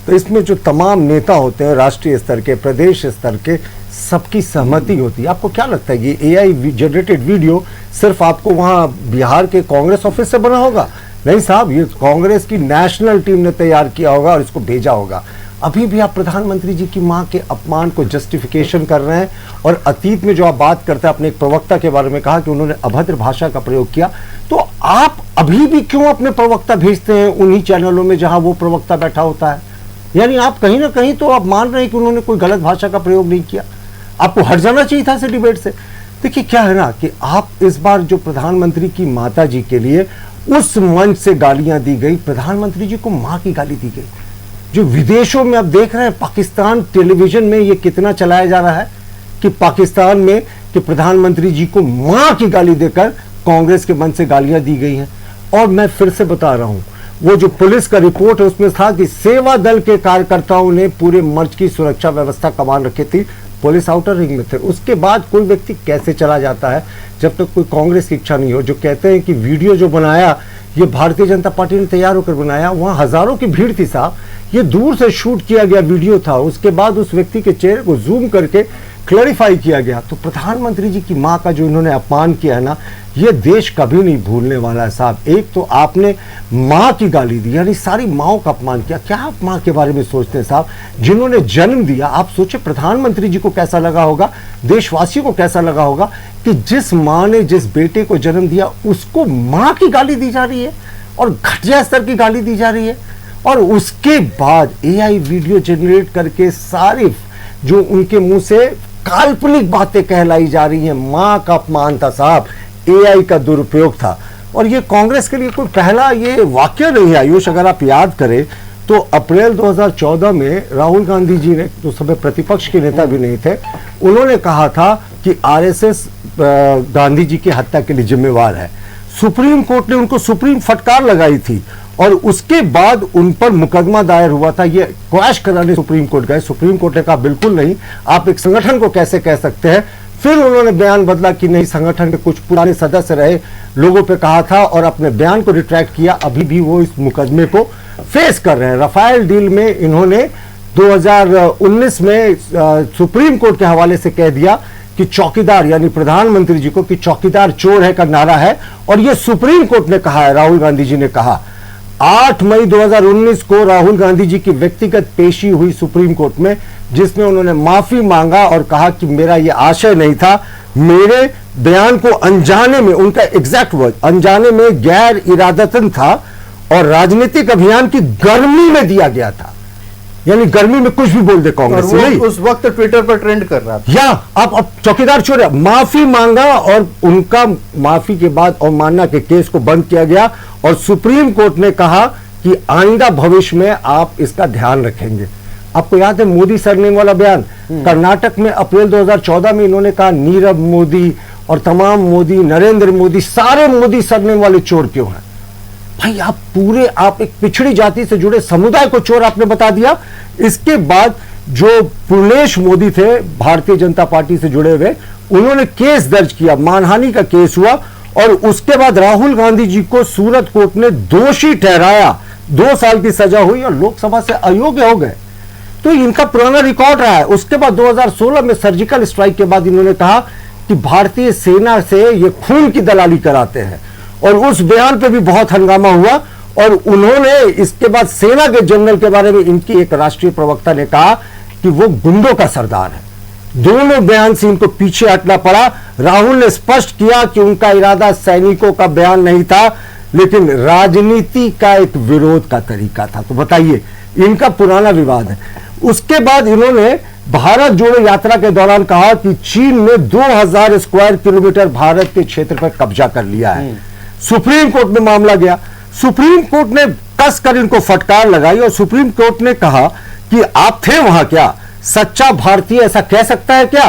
तो इसमें जो तमाम नेता होते हैं, राष्ट्रीय स्तर के, प्रदेश स्तर के, सबकी सहमति होती है। आपको क्या लगता है ये एआई जनरेटेड वीडियो सिर्फ आपको वहाँ बिहार के कांग्रेस ऑफिस से बना होगा? नहीं साहब, ये कांग्रेस की नेशनल टीम ने तैयार किया होगा और इसको भेजा होगा। अभी भी आप प्रधानमंत्री जी की मां के अपमान को जस्टिफिकेशन कर रहे हैं। और अतीत में जो आप बात करते हैं, अपने एक प्रवक्ता के बारे में कहा कि उन्होंने अभद्र भाषा का प्रयोग किया, तो आप अभी भी क्यों अपने प्रवक्ता भेजते हैं उन्हीं चैनलों में जहां वो प्रवक्ता बैठा होता है? यानी आप कहीं ना कहीं तो आप मान रहे हैं कि उन्होंने कोई गलत भाषा का प्रयोग नहीं किया। आपको हट जाना चाहिए था इस डिबेट से। देखिए क्या है ना कि आप इस बार जो प्रधानमंत्री की माता जी के लिए उस मंच से गालियां दी गई, प्रधानमंत्री जी को मां की गाली दी गई। जो विदेशों में आप देख रहे हैं, पाकिस्तान टेलीविजन में ये कितना चलाया जा रहा है कि पाकिस्तान में कि प्रधानमंत्री जी को मां की गाली देकर कांग्रेस के मंच से गालियां दी गई हैं। और मैं फिर से बता रहा हूं, वो जो पुलिस का रिपोर्ट है उसमें था कि सेवा दल के कार्यकर्ताओं ने पूरे मंच की सुरक्षा व्यवस्था कमान रखी थी, पुलिस आउटर रिंग में थे। उसके बाद कोई व्यक्ति कैसे चला जाता है जब तक कोई कांग्रेस की इच्छा नहीं हो। जो कहते हैं कि वीडियो जो बनाया ये भारतीय जनता पार्टी ने तैयार होकर बनाया, वहां हजारों की भीड़ थी साहब, ये दूर से शूट किया गया वीडियो था। उसके बाद उस व्यक्ति के चेहरे को जूम करके क्लैरिफाई किया गया। तो प्रधानमंत्री जी की मां का जो इन्होंने अपमान किया है ना, ये देश कभी नहीं भूलने वाला है साहब। एक तो आपने मां की गाली दी, यानी सारी माओं का अपमान किया। क्या आप मां के बारे में सोचते हैं साहब, जिन्होंने जन्म दिया? आप सोचे प्रधानमंत्री जी को कैसा लगा होगा, देशवासियों को कैसा लगा होगा कि जिस मां ने जिस बेटे को जन्म दिया उसको मां की गाली दी जा रही है और घटिया स्तर की गाली दी जा रही है। और उसके बाद एआई वीडियो जनरेट करके सारी जो उनके मुंह से काल्पनिक बातें कहलाई जा रही हैं, मां का अपमान था साहब, एआई का दुरुपयोग था। और ये कांग्रेस के लिए कोई पहला ये वाक्य नहीं है आयुष। अगर आप याद करें तो अप्रैल 2014 में राहुल गांधी जी ने, जो समय प्रतिपक्ष के नेता भी नहीं थे, उन्होंने कहा था कि आरएसएस गांधी जी की हत्या के लिए जिम्मेवार है। सुप्रीम कोर्ट ने उनको सुप्रीम फटकार लगाई थी और उसके बाद उन पर मुकदमा दायर हुआ था। ये क्वैश कराने सुप्रीम कोर्ट गए, सुप्रीम कोर्ट ने कहा बिल्कुल नहीं, आप एक संगठन को कैसे कह सकते हैं। फिर उन्होंने बयान बदला कि नहीं, संगठन के कुछ पुराने सदस्य रहे लोगों पे कहा था और अपने बयान को रिट्रैक्ट किया। अभी भी वो इस मुकदमे को फेस कर रहे हैं। राफेल डील में इन्होंने 2019 में सुप्रीम कोर्ट के हवाले से कह दिया कि चौकीदार, यानी प्रधानमंत्री जी को, कि चौकीदार चोर है का नारा है। और ये सुप्रीम कोर्ट ने कहा है, राहुल गांधी जी ने कहा। 8 मई 2019 को राहुल गांधी जी की व्यक्तिगत पेशी हुई सुप्रीम कोर्ट में, जिसमें उन्होंने माफी मांगा और कहा कि मेरा यह आशय नहीं था, मेरे बयान को अनजाने में, उनका एग्जैक्ट वर्ड, अनजाने में गैर इरादतन था और राजनीतिक अभियान की गर्मी में दिया गया था। यानी गर्मी में कुछ भी बोल दे कांग्रेस नहीं। उस वक्त ट्विटर पर ट्रेंड कर रहा था। या अब चौकीदार चोर है, माफी मांगा और उनका माफी के बाद अवमानना के केस को बंद किया गया और सुप्रीम कोर्ट ने कहा कि आइंदा भविष्य में आप इसका ध्यान रखेंगे। आपको याद है मोदी सरनेम वाला बयान, कर्नाटक में अप्रैल 2014 में इन्होंने कहा नीरव मोदी और तमाम मोदी, नरेंद्र मोदी, सारे मोदी सरनेम वाले चोर क्यों हैं? भाई आप एक पिछड़ी जाति से जुड़े समुदाय को चोर आपने बता दिया। इसके बाद जो पुलेश मोदी थे भारतीय जनता पार्टी से जुड़े हुए, उन्होंने केस दर्ज किया, मानहानि का केस हुआ और उसके बाद राहुल गांधी जी को सूरत कोर्ट ने दोषी ठहराया, 2 साल की सजा हुई और लोकसभा से अयोग्य हो गए। तो इनका पुराना रिकॉर्ड रहा है। उसके बाद 2016 में सर्जिकल स्ट्राइक के बाद इन्होंने कहा कि भारतीय सेना से ये खून की दलाली कराते हैं और उस बयान पे भी बहुत हंगामा हुआ। और उन्होंने इसके बाद सेना के जनरल के बारे में इनकी एक राष्ट्रीय प्रवक्ता ने कहा कि वो गुंडों का सरदार है। दोनों बयान से इनको पीछे हटना पड़ा। राहुल ने स्पष्ट किया कि उनका इरादा सैनिकों का बयान नहीं था, लेकिन राजनीति का एक विरोध का तरीका था। तो बताइए, इनका पुराना विवाद है। उसके बाद इन्होंने भारत जोड़ो यात्रा के दौरान कहा कि चीन ने 2000 स्क्वायर किलोमीटर भारत के क्षेत्र पर कब्जा कर लिया है। सुप्रीम कोर्ट में मामला गया, सुप्रीम कोर्ट ने कसकर इनको फटकार लगाई और सुप्रीम कोर्ट ने कहा कि आप थे वहां क्या? सच्चा भारतीय ऐसा कह सकता है क्या?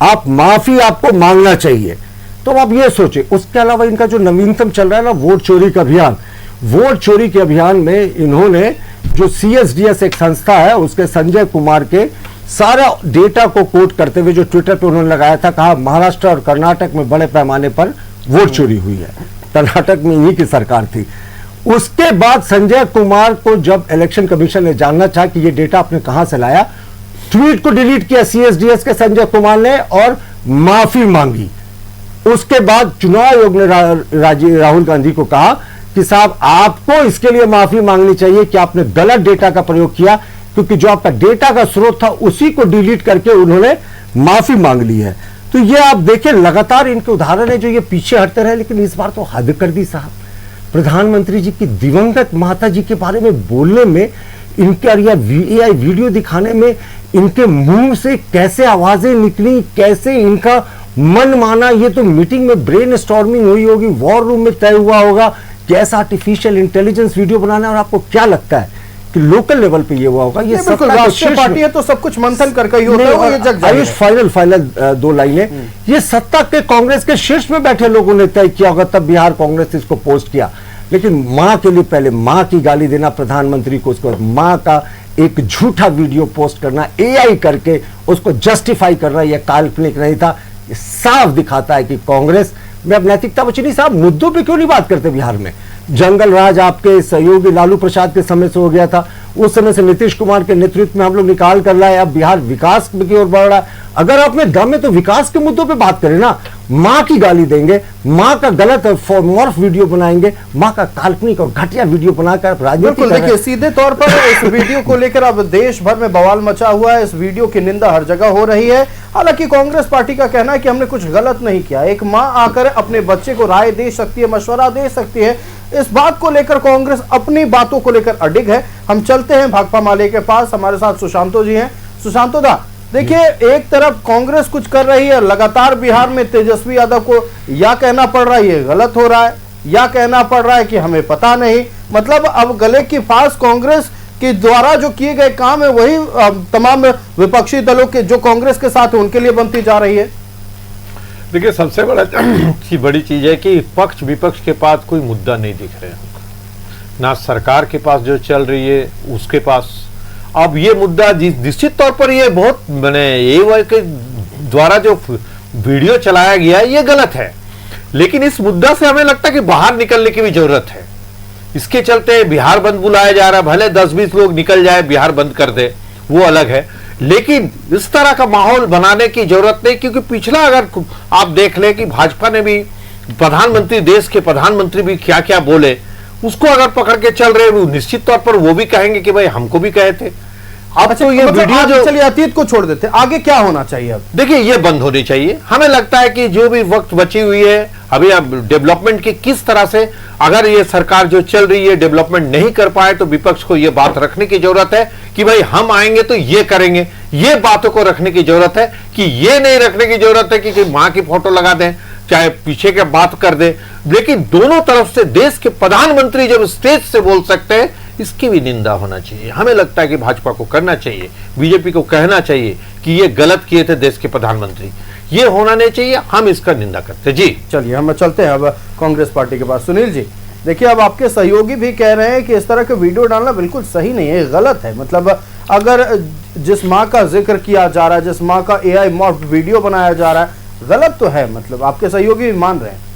आप माफी आपको मांगना चाहिए। तो आप ये सोचे। उसके अलावा इनका जो नवीनतम चल रहा है ना, वोट चोरी का अभियान, वोट चोरी के अभियान में इन्होंने जो CSDS एक संस्था है उसके संजय कुमार के सारा डेटा को कोट करते हुए जो ट्विटर पे उन्होंने लगाया था, कहा महाराष्ट्र और कर्नाटक में बड़े पैमाने पर वोट चोरी हुई है। कर्नाटक में इन्हीं की सरकार थी। उसके बाद संजय कुमार को जब इलेक्शन कमीशन ने जानना चाहा कि ये डेटा आपने कहां से लाया, ट्वीट को डिलीट किया CSDS के संजय कुमार ने और माफी मांगी। उसके बाद चुनाव आयोग ने राहुल गांधी को कहा कि साहब आपको इसके लिए माफी मांगनी चाहिए कि आपने गलत डेटा का प्रयोग किया, क्योंकि जो आपका डेटा का स्रोत था उसी को डिलीट करके उन्होंने माफी मांग ली है। तो ये आप देखें, लगातार इनके उदाहरण है जो ये पीछे हटते रहे, लेकिन इस बार तो हद कर दी साहब। प्रधानमंत्री जी की दिवंगत माता जी के बारे में बोलने में, इनके एआई वीडियो दिखाने में इनके मुंह से कैसे आवाजें निकली, कैसे इनका मन माना, ये तो मीटिंग में ब्रेन स्टॉर्मिंग हुई होगी, वॉर रूम में तय हुआ होगा कैसा आर्टिफिशियल इंटेलिजेंस वीडियो बनाना है। और आपको क्या लगता है कि लोकल लेवल पे ये हुआ होगा? ये सब राष्ट्रीय पार्टी है तो सब कुछ मंथन करके ही होता है। ये जग आयुष, फाइनल 2 लाइनें, ये सत्ता के कांग्रेस के शीर्ष में बैठे लोगों ने तय किया होगा, तब बिहार कांग्रेस ने इसको पोस्ट किया। लेकिन मां के लिए पहले मां की गाली देना प्रधानमंत्री को, उसके बाद मां का एक झूठा वीडियो पोस्ट करना एआई करके उसको जस्टिफाई करना, यह काल्पनिक नहीं था। ये साफ दिखाता है कि कांग्रेस में अब नैतिकता बची नहीं। साहब मुद्दों पे क्यों नहीं बात करते बिहार में? जंगल राज आपके सहयोगी लालू प्रसाद के समय से हो गया था, उस समय से नीतीश कुमार के नेतृत्व में हम लोग निकाल कर लाए, अब बिहार विकास की ओर बढ़ रहा है। अगर आप में दम है तो विकास के मुद्दों पे बात करें ना। मां की गाली देंगे, मां का गलत मॉर्फ वीडियो बनाएंगे, मां का काल्पनिक और घटिया वीडियो बनाकर राजनीति। देखिए सीधे तौर पर इस वीडियो को लेकर अब देश भर में बवाल मचा हुआ है। इस वीडियो की निंदा हर जगह हो रही है। हालांकि कांग्रेस पार्टी का कहना है कि हमने कुछ गलत नहीं किया। एक मां आकर अपने बच्चे को राय दे सकती है, मशवरा दे सकती है। इस बात को लेकर कांग्रेस अपनी बातों को लेकर अडिग है। हम चलते हैं भाकपा माले के पास, हमारे साथ सुशांतो जी हैं। सुशांतो दा, देखिए एक तरफ कांग्रेस कुछ कर रही है, लगातार बिहार में तेजस्वी यादव को या कहना पड़ रहा है ये गलत हो रहा है, या कहना पड़ रहा है कि हमें पता नहीं। मतलब अब गले की फांस कांग्रेस के द्वारा जो किए गए काम है वही तमाम विपक्षी दलों के जो कांग्रेस के साथ है उनके लिए बनती जा रही है। देखिए सबसे बड़ी चीज है कि पक्ष विपक्ष के पास कोई मुद्दा नहीं दिख रहे हैं, ना सरकार के पास जो चल रही है उसके पास। अब ये मुद्दा निश्चित तौर पर ये बहुत मैंने ये के द्वारा जो वीडियो चलाया गया है ये गलत है, लेकिन इस मुद्दा से हमें लगता है कि बाहर निकलने की भी जरूरत है। इसके चलते बिहार बंद बुलाया जा रहा है, भले 10-20 लोग निकल जाए बिहार बंद कर दे वो अलग है, लेकिन इस तरह का माहौल बनाने की जरूरत नहीं। क्योंकि पिछला अगर आप देख लें कि भाजपा ने भी प्रधानमंत्री, देश के प्रधानमंत्री भी क्या क्या बोले, उसको अगर पकड़ के चल रहे वो निश्चित तौर पर वो भी कहेंगे कि भाई हमको भी कहे थे। अब तो ये वीडियो जो चलिए अतीत को छोड़ देते, आगे क्या होना चाहिए? अब देखिए ये बंद होनी चाहिए। हमें लगता है कि जो भी वक्त बची हुई है अभी, अब डेवलपमेंट की किस तरह से अगर ये सरकार जो चल रही है डेवलपमेंट नहीं कर पाए तो विपक्ष को ये बात रखने की जरूरत है कि भाई हम आएंगे तो ये करेंगे। ये बातों को रखने की जरूरत है कि ये नहीं रखने की जरूरत है कि मां की फोटो लगा दें, चाहे पीछे के बात कर दे। लेकिन दोनों तरफ से देश के प्रधानमंत्री जब स्टेज से बोल सकते हैं इसकी भी निंदा होना चाहिए। हमें लगता है कि भाजपा को करना चाहिए, बीजेपी को कहना चाहिए कि ये गलत किए थे देश के प्रधानमंत्री, ये होना नहीं चाहिए। हम इसका निंदा करते। जी चलिए हम चलते हैं अब कांग्रेस पार्टी के पास। सुनील जी देखिए, अब आपके सहयोगी भी कह रहे हैं कि इस तरह के वीडियो डालना बिल्कुल सही नहीं है, गलत है। मतलब अगर जिस माँ का जिक्र किया जा रहा है, जिस माँ का एआई मॉर्फ वीडियो बनाया जा रहा है, गलत तो है। मतलब आपके सहयोगी भी मान रहे हैं।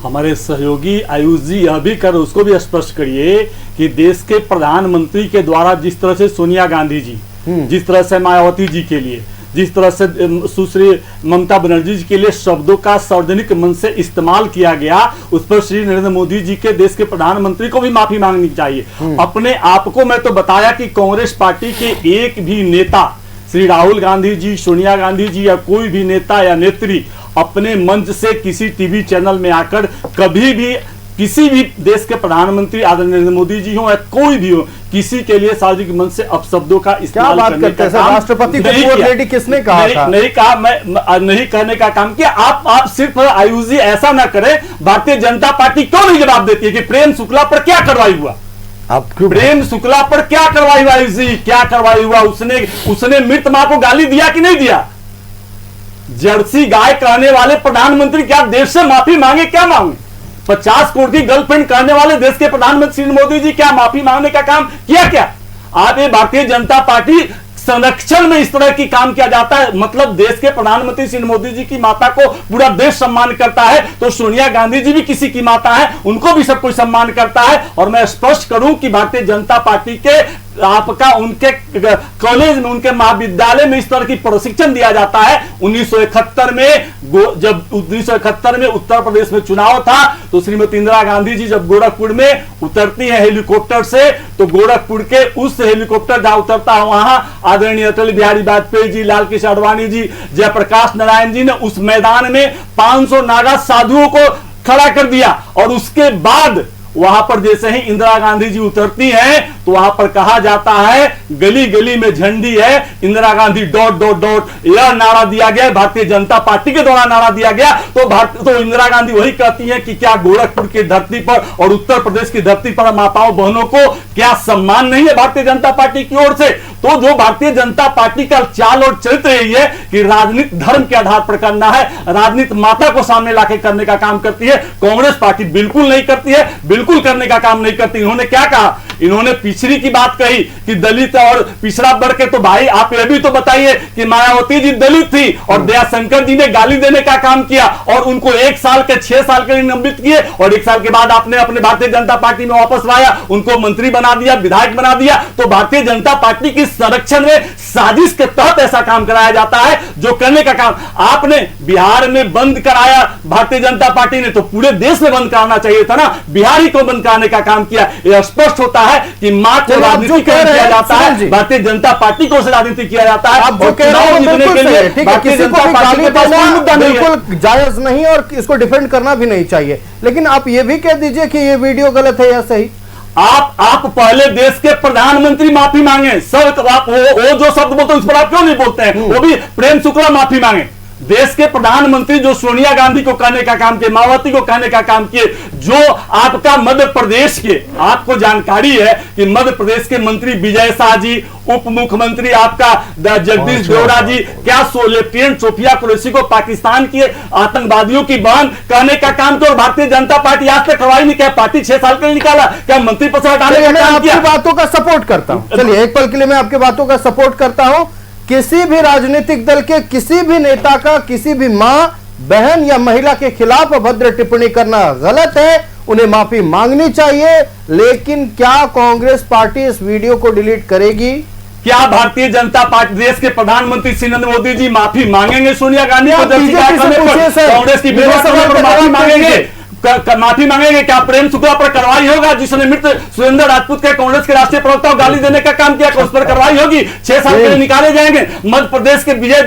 हमारे सहयोगी आयुष जी यह भी कर उसको भी स्पष्ट करिए कि देश के प्रधानमंत्री के द्वारा जिस तरह से सोनिया गांधी जी, जिस तरह से मायावती जी के लिए, जिस तरह से सुश्री ममता बनर्जी जी के लिए शब्दों का सार्वजनिक मंच से इस्तेमाल किया गया, उस पर श्री नरेंद्र मोदी जी के देश के प्रधानमंत्री को भी माफी मांगनी चाहिए। अपने आप को मैं तो बताया कि कांग्रेस पार्टी के एक भी नेता, श्री राहुल गांधी जी, सोनिया गांधी जी या कोई भी नेता या नेत्री अपने मंच से किसी टीवी चैनल में आकर कभी भी किसी भी देश के प्रधानमंत्री आदरणीय नरेंद्र मोदी जी हो या कोई भी हो, किसी के लिए सार्वजनिक मंच से अपशब्दों का इस्तेमाल करने का काम राष्ट्रपति को पुअर लेडी किसने कहा था? नहीं कहा, मैं नहीं करने का काम किया। आप सिर्फ आयुष जी ऐसा ना करें। भारतीय जनता पार्टी क्यों नहीं जवाब देती है कि प्रेम शुक्ला पर क्या कार्रवाई हुआ? प्रेम शुक्ला पर क्या कार्रवाई हुआ? आयुष जी क्या कार्रवाई हुआ? उसने मृत मां को गाली दिया कि नहीं दिया? जर्सी गाय कहने वाले प्रधानमंत्री क्या देश से माफी मांगे? क्या मांगे? 50 करोड़ की गर्लफ्रेंड कहने वाले देश के प्रधानमंत्री मोदी जी क्या माफी मांगने का काम किया? क्या आप ये भारतीय जनता पार्टी संरक्षण में इस तरह की काम किया जाता है? मतलब देश के प्रधानमंत्री श्री मोदी जी की माता को पूरा देश सम्मान करता है, तो सोनिया गांधी जी भी किसी की माता है, उनको भी सब कोई सम्मान करता है। और मैं स्पष्ट करूं कि भारतीय जनता पार्टी के आपका उनके कॉलेज में, उनके महाविद्यालय में इस तरह की प्रशिक्षण दिया जाता है। 1971 में जब 1971 में उत्तर प्रदेश में चुनाव था तो श्रीमती इंदिरा गांधी जी जब गोरखपुर में उतरती है हेलीकॉप्टर से, तो गोरखपुर के उस हेलीकॉप्टर जहां उतरता है वहां आदरणीय अटल बिहारी वाजपेयी जी, लाल कृष्ण आडवाणी जी, जयप्रकाश नारायण जी ने उस मैदान में 500 नागा साधुओं को खड़ा कर दिया। और उसके बाद वहां पर जैसे ही इंदिरा गांधी जी उतरती हैं तो वहां पर कहा जाता है गली गली में झंडी है, इंदिरा गांधी ... यह नारा दिया गया, भारतीय जनता पार्टी के द्वारा नारा दिया गया। तो इंदिरा गांधी वही कहती हैं कि क्या गोरखपुर की धरती पर और उत्तर प्रदेश की धरती पर माताओं बहनों को क्या सम्मान नहीं है भारतीय जनता पार्टी की ओर से? तो जो भारतीय जनता पार्टी का चाल और चरित्र यही है कि राजनीति धर्म के आधार पर करना है, राजनीति माता को सामने लाके करने का काम करती है। कांग्रेस पार्टी बिल्कुल नहीं करती है। बिल्कुल बिल्कुल करने का काम नहीं करती। इन्होंने क्या कहा, इन्होंने पिछड़ी की बात कही कि दलित और पिछड़ा बढ़ के, तो भाई आप ये भी तो बताइए कि मायावती जी दलित थी और दयाशंकर जी ने गाली देने का काम किया और उनको 1 साल के 6 साल के लिए निलंबित किए और 1 साल के बाद आपने अपने भारतीय जनता पार्टी में वापस लाया, उनको मंत्री बना दिया, विधायक बना दिया। तो भारतीय जनता पार्टी की संरक्षण में साजिश के तहत ऐसा काम कराया जाता है जो करने का काम आपने बिहार में बंद कराया भारतीय जनता पार्टी ने, तो पूरे देश में बंद कराना चाहिए था ना, बिहार ही को बंद कराने का काम किया। यह स्पष्ट होता है कि मां को राजनीति किया जाता है, भारतीय जनता पार्टी को राजनीति किया जाता है। आप जो कह रहे हो बिल्कुल सही है, ठीक है, किसी को भी गाली देना बिल्कुल जायज नहीं और इसको डिफेंड करना भी नहीं चाहिए, लेकिन आप ये भी कह दीजिए कि ये वीडियो गलत है या सही। आप पहले देश के प्रधानमंत्री माफी मांगे, सर आप वो जो शब्द बोलते हैं उस पर आप क्यों नहीं बोलते हैं, वो भी प्रेम शुक्ला माफी मांगे। देश के प्रधानमंत्री जो सोनिया गांधी को कहने का काम किए, मायावती को कहने का काम किए, जो आपका मध्य प्रदेश के, आपको जानकारी है कि मध्य प्रदेश के मंत्री विजय शाह जी, उप मुख्यमंत्री आपका जगदीश देवड़ा जी, क्या लेफ्टिनेंट सोफिया कुरैशी को पाकिस्तान के आतंकवादियों की बहन कहने का काम किया और भारतीय जनता पार्टी आज तक करवाई नहीं। क्या पार्टी 6 साल के लिए निकाला, क्या मंत्री पद से हटाने का काम किया? आपकी बातों का सपोर्ट करता हूं, चलिए एक पल के लिए मैं आपकी बातों का सपोर्ट करता हूं। किसी भी राजनीतिक दल के किसी भी नेता का किसी भी मां, बहन या महिला के खिलाफ अभद्र टिप्पणी करना गलत है, उन्हें माफी मांगनी चाहिए। लेकिन क्या कांग्रेस पार्टी इस वीडियो को डिलीट करेगी? क्या भारतीय जनता पार्टी देश के प्रधानमंत्री श्री नरेंद्र मोदी जी माफी मांगेंगे सोनिया गांधी को? कांग्रेस की माफी मांगेंगे? माफी मांगेंगे? क्या प्रेम शुक्ला पर कार्रवाई होगा जिसने मृत सुरेंद्र राजपूत के कांग्रेस के राष्ट्रीय प्रवक्ता को गाली देने का काम किया, उस पर कार्रवाई होगी? 6 साल के लिए निकाले जाएंगे। मध्य प्रदेश के विजय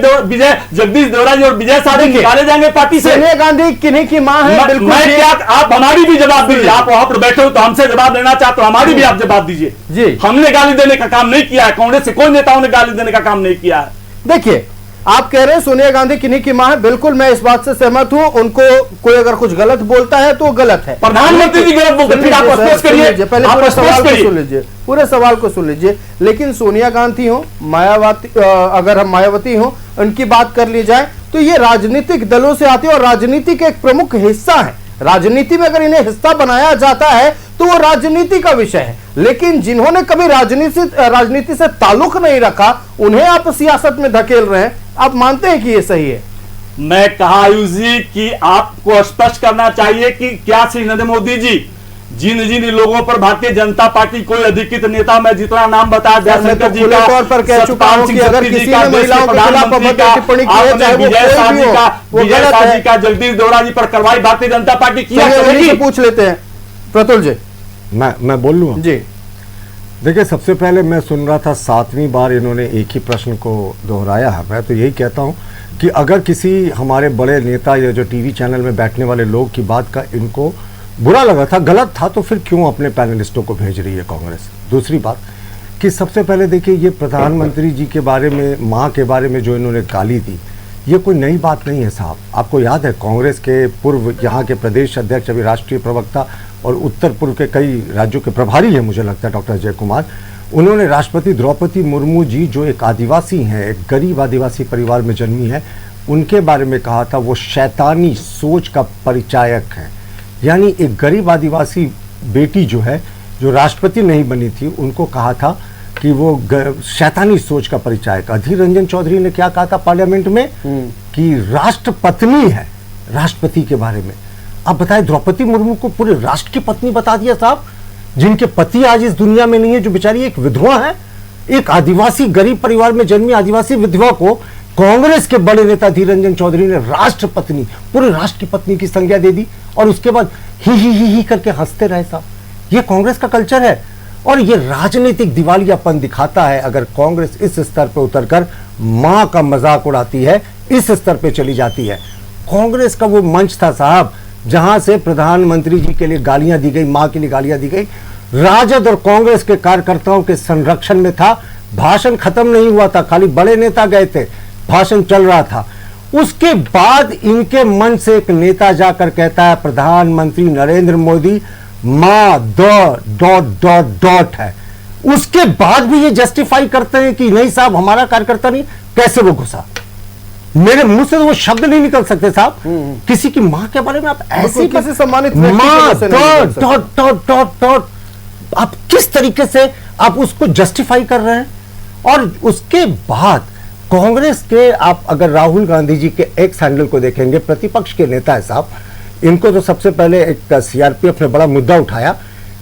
जगदीश देवड़ा जी और विजय शाह निकाले जाएंगे पार्टी से। सोनिया गांधी किन्हीं की मां है? बिल्कुल। आप हमारी भी जवाब दीजिए, आप वहां पर बैठे हो तो हमसे जवाब लेना चाहते हो, हमारी भी आप जवाब दीजिए जी। हमने गाली देने का काम नहीं किया है, कांग्रेस से कोई नेताओं ने गाली देने का काम नहीं किया है। देखिए आप कह रहे हैं सोनिया गांधी किन्हीं की मां है, बिल्कुल मैं इस बात से सहमत हूं। उनको कोई अगर कुछ गलत बोलता है तो गलत है, प्रधानमंत्री जी गलत बोलते हैं, फिर आप स्पष्ट करिए, पहले पूरे सवाल को सुन लीजिए, पूरे सवाल को सुन लीजिए। लेकिन सोनिया गांधी हो, मायावती, अगर हम मायावती हो, उनकी बात कर ली जाए तो ये राजनीतिक दलों से आती है और राजनीति के एक प्रमुख हिस्सा है। राजनीति में अगर इन्हें हिस्सा बनाया जाता है तो वो राजनीति का विषय है, लेकिन जिन्होंने कभी राजनीति से ताल्लुक नहीं रखा उन्हें आप सियासत में धकेल रहे हैं। आप मानते हैं कि ये सही है? मैं कहा आयुष जी कि आपको स्पष्ट करना चाहिए कि क्या श्री नरेंद्र मोदी जी जिन जिन लोगों पर भारतीय जनता पार्टी कोई अधिकृत नेता, मैं जितना नाम बताया, दयाशंकर जी का, तौर पर कह चुका हूं कि अगर किसी ने महिलाओं के खिलाफ अभद्र टिप्पणी की है, चाहे वो विजय शाह जी का, गलत है। जगदीश देवड़ा जी पर कार्रवाई भारतीय जनता पार्टी की पूछ लेते हैं प्रतुल जी। मैं बोल लूं जी। देखिए, सबसे पहले मैं सुन रहा था 7वीं बार इन्होंने एक ही प्रश्न को दोहराया है। मैं तो यही कहता हूं कि अगर किसी हमारे बड़े नेता या जो टीवी चैनल में बैठने वाले लोग की बात का इनको बुरा लगा था, गलत था, तो फिर क्यों अपने पैनलिस्टों को भेज रही है कांग्रेस? दूसरी बात कि सबसे पहले देखिए, ये प्रधानमंत्री जी के बारे में, माँ के बारे में जो इन्होंने गाली दी, ये कोई नई बात नहीं है साहब। आपको याद है कांग्रेस के पूर्व यहाँ के प्रदेश अध्यक्ष, अभी राष्ट्रीय प्रवक्ता और उत्तर पूर्व के कई राज्यों के प्रभारी हैं, मुझे लगता है डॉक्टर अजय कुमार, उन्होंने राष्ट्रपति द्रौपदी मुर्मू जी जो एक आदिवासी हैं, एक गरीब आदिवासी परिवार में जन्मी है, उनके बारे में कहा था वो शैतानी सोच का परिचायक है। यानी एक गरीब आदिवासी बेटी जो है, जो राष्ट्रपति नहीं बनी थी, उनको कहा था कि वो शैतानी सोच का परिचायक। अधीर रंजन चौधरी ने क्या कहा था पार्लियामेंट में कि राष्ट्रपत्नी है राष्ट्रपति के बारे में। आप बताएं, द्रौपदी मुर्मू को पूरे राष्ट्र की पत्नी बता दिया साहब, जिनके पति आज इस दुनिया में नहीं है, जो बेचारी एक विधवा है, एक आदिवासी गरीब परिवार में जन्मी आदिवासी विधवा को कांग्रेस के बड़े नेता धीर रंजन चौधरी ने राष्ट्रपत्नी, पूरे राष्ट्र की पत्नी की संज्ञा दे दी और उसके बाद ही करके हंसते रहे साहब। ये कांग्रेस का कल्चर है और ये राजनीतिक दिवालियापन दिखाता है अगर कांग्रेस इस स्तर पर उतरकर मां का मजाक उड़ाती है, इस स्तर पे चली जाती है। कांग्रेस का वो मंच था साहब जहां से प्रधानमंत्री जी के लिए गालियां दी गई, मां के लिए गालियां दी गई, राजद और कांग्रेस के कार्यकर्ताओं के संरक्षण में था। भाषण खत्म नहीं हुआ था, खाली बड़े नेता गए थे, भाषण चल रहा था। उसके बाद इनके मन से एक नेता जाकर कहता है प्रधानमंत्री नरेंद्र मोदी मां डॉट है। उसके बाद भी ये जस्टिफाई करते हैं कि नहीं साहब हमारा कार्यकर्ता नहीं। कैसे वो घुसा? मेरे मुंह से तो वो शब्द नहीं निकल सकते साहब। किसी की माँ के बारे में आप ऐसे किसी सम्मानित माँ डॉट आप किस तरीके से आप उसको जस्टिफाई कर रहे हैं। और उसके बाद कांग्रेस के आप अगर राहुल गांधी जी के एक्स हैंडल को देखेंगे, प्रतिपक्ष के नेता है साहब, इनको तो सबसे पहले एक सीआरपीएफ ने बड़ा मुद्दा उठाया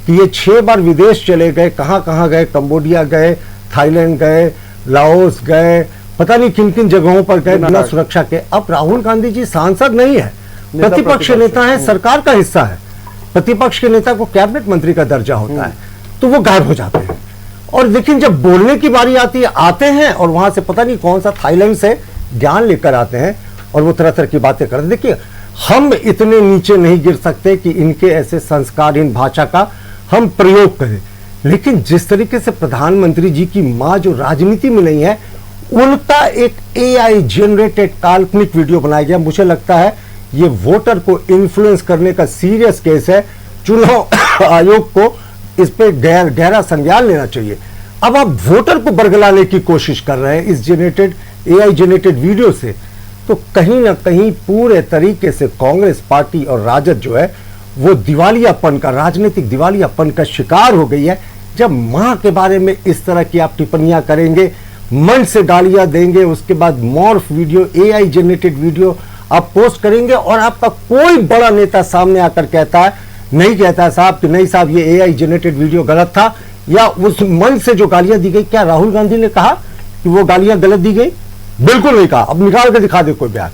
कि ये 6 बार विदेश चले गए, कहां कहां गए, कंबोडिया गए, थाईलैंड गए, लाओस गए, पता नहीं किन किन जगहों पर गए बिना सुरक्षा के। अब राहुल गांधी जी सांसद नहीं है, प्रतिपक्ष नेता है, सरकार का हिस्सा है। प्रतिपक्ष के नेता को कैबिनेट मंत्री का दर्जा होता है, तो वो गायब हो जाते हैं। और लेकिन जब बोलने की बारी आती है, आते हैं और वहां से पता नहीं कौन सा थाईलैंड से ज्ञान लेकर आते हैं और वो तरह तरह की बातें करते। देखिए, हम इतने नीचे नहीं गिर सकते कि इनके ऐसे संस्कारहीन भाषा का हम प्रयोग करें। लेकिन जिस तरीके से प्रधानमंत्री जी की मां जो राजनीति में नहीं है, उनका एक एआई जनरेटेड काल्पनिक वीडियो बनाया गया, मुझे लगता है ये वोटर को इन्फ्लुएंस करने का सीरियस केस है। चुनाव आयोग को इस पे गहरा संज्ञान लेना चाहिए। अब आप वोटर को बरगलाने की कोशिश कर रहे हैं इस एआई जनरेटेड वीडियो से, तो कहीं ना कहीं पूरे तरीके से कांग्रेस पार्टी और राजद जो है वो दिवालियापन का, राजनीतिक दिवालियापन का शिकार हो गई है। जब मां के बारे में इस तरह की आप टिप्पणियां करेंगे, मन से गालियां देंगे, उसके बाद morph video, AI generated video आप पोस्ट करेंगे और आपका कोई बड़ा नेता सामने आकर कहता है, नहीं कहता साहब कि नहीं साहब ये एआई जनरेटेड वीडियो गलत था, या उस मन से जो गालियां दी गई, क्या राहुल गांधी ने कहा कि वो गालियां गलत दी गई? बिल्कुल नहीं कहा। अब निकाल के दिखा दे कोई बयान।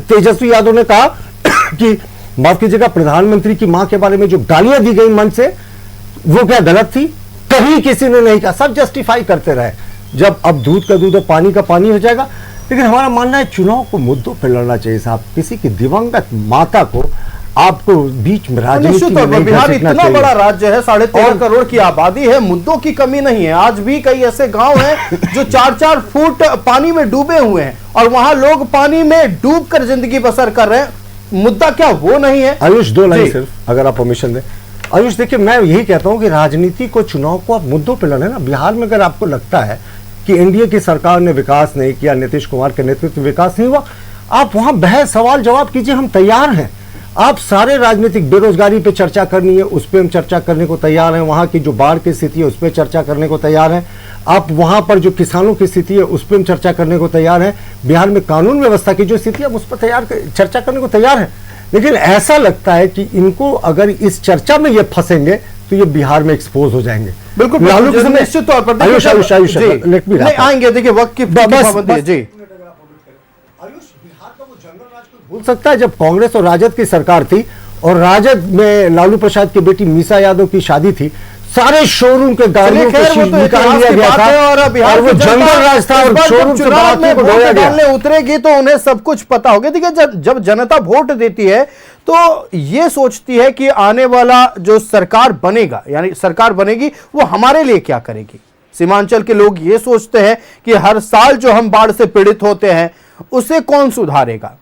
तेजस्वी यादव ने कहा कि माफ कीजिएगा, प्रधानमंत्री की मां के बारे में जो गालियां दी गई मन से, वो क्या गलत थी? कहीं किसी ने नहीं कहा, सब जस्टिफाई करते रहे। जब अब दूध का दूध और पानी का पानी हो जाएगा। लेकिन हमारा मानना है चुनाव को मुद्दों पर लड़ना चाहिए साहब। किसी की दिवंगत माता को आपको बीच में राजनीति में नहीं बिहार घसीटना इतना चाहिए। बड़ा राज्य है, 13.5 करोड़ की आबादी है, मुद्दों की कमी नहीं है। आज भी कई ऐसे गांव हैं जो 4-4 फुट पानी में डूबे हुए हैं और वहां लोग पानी में डूबकर जिंदगी बसर कर रहे हैं। मुद्दा क्या वो नहीं है? आयुष, 2 लाइन सिर्फ, अगर आप परमिशन दें। आयुष, देखिए, मैं यही कहता हूं कि राजनीति को, चुनाव को आप मुद्दों पर लड़े ना। बिहार में अगर आपको लगता है कि एनडीए की सरकार ने विकास नहीं किया, नीतीश कुमार के नेतृत्व में विकास नहीं हुआ, आप वहां बहस सवाल जवाब कीजिए, हम तैयार हैं। आप सारे राजनीतिक, बेरोजगारी पे चर्चा करनी है उस पर हम चर्चा करने को तैयार हैं, वहां की जो बाढ़ की स्थिति है उस पर चर्चा करने को तैयार हैं, आप वहां पर जो किसानों की स्थिति है उस पर हम चर्चा करने को तैयार हैं, बिहार में कानून व्यवस्था की जो स्थिति है उस पर चर्चा करने को तैयार है। लेकिन ऐसा लगता है कि इनको अगर इस चर्चा में ये फंसेंगे तो ये बिहार में एक्सपोज हो जाएंगे। बिल्कुल, निश्चित तौर पर आएंगे। देखिए, वक्त की पाबंदी है जी। भूल सकता है जब कांग्रेस और राजद की सरकार थी और राजद में लालू प्रसाद की बेटी मीसा यादव की शादी थी, सारे शोरूम के गाड़ियों को निकाल दिया गया था और वो जंगल राज था और शोरूम से बारातियों को ढोया गया। उतरेगी तो उन्हें सब कुछ पता होगा। देखिए, जब जनता वोट देती है तो ये सोचती है कि आने वाला जो सरकार बनेगा, यानी सरकार बनेगी, वो हमारे लिए क्या करेगी। सीमांचल के लोग ये सोचते हैं कि हर साल जो हम बाढ़ से पीड़ित होते हैं उसे कौन सुधारेगा।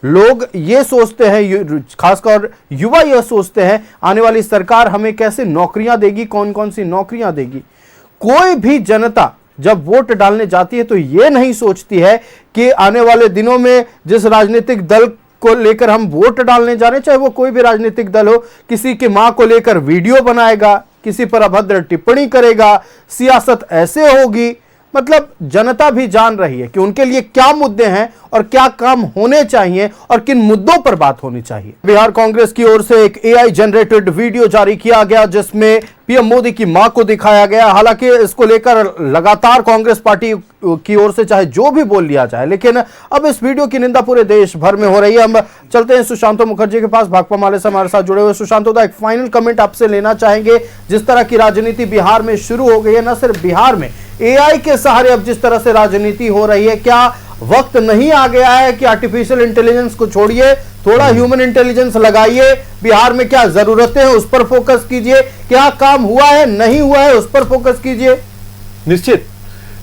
लोग ये सोचते हैं, खासकर युवा ये सोचते हैं, आने वाली सरकार हमें कैसे नौकरियां देगी, कौन कौन सी नौकरियां देगी। कोई भी जनता जब वोट डालने जाती है तो ये नहीं सोचती है कि आने वाले दिनों में जिस राजनीतिक दल को लेकर हम वोट डालने जा रहे हैं, चाहे वो कोई भी राजनीतिक दल हो, किसी की मां को लेकर वीडियो बनाएगा, किसी पर अभद्र टिप्पणी करेगा, सियासत ऐसे होगी। मतलब जनता भी जान रही है कि उनके लिए क्या मुद्दे हैं और क्या काम होने चाहिए और किन मुद्दों पर बात होनी चाहिए। बिहार कांग्रेस की ओर से एक एआई जनरेटेड वीडियो जारी किया गया जिसमें पीएम मोदी की मां को दिखाया गया। हालांकि इसको लेकर लगातार कांग्रेस पार्टी की ओर से चाहे जो भी बोल लिया जाए, लेकिन अब इस वीडियो की निंदा पूरे देश भर में हो रही है। हम चलते हैं सुशांतो मुखर्जी के पास, भाकपा माले से हमारे साथ जुड़े हुए। सुशांतो दा, एक फाइनल कमेंट आपसे लेना चाहेंगे। जिस तरह की राजनीति बिहार में शुरू हो गई है, न सिर्फ बिहार में, एआई के सहारे अब जिस तरह से राजनीति हो रही है, क्या वक्त नहीं आ गया है कि आर्टिफिशियल इंटेलिजेंस को छोड़िए, थोड़ा ह्यूमन इंटेलिजेंस लगाइए? बिहार में क्या जरूरतें हैं उस पर फोकस कीजिए, क्या काम हुआ है नहीं हुआ है उस पर फोकस कीजिए।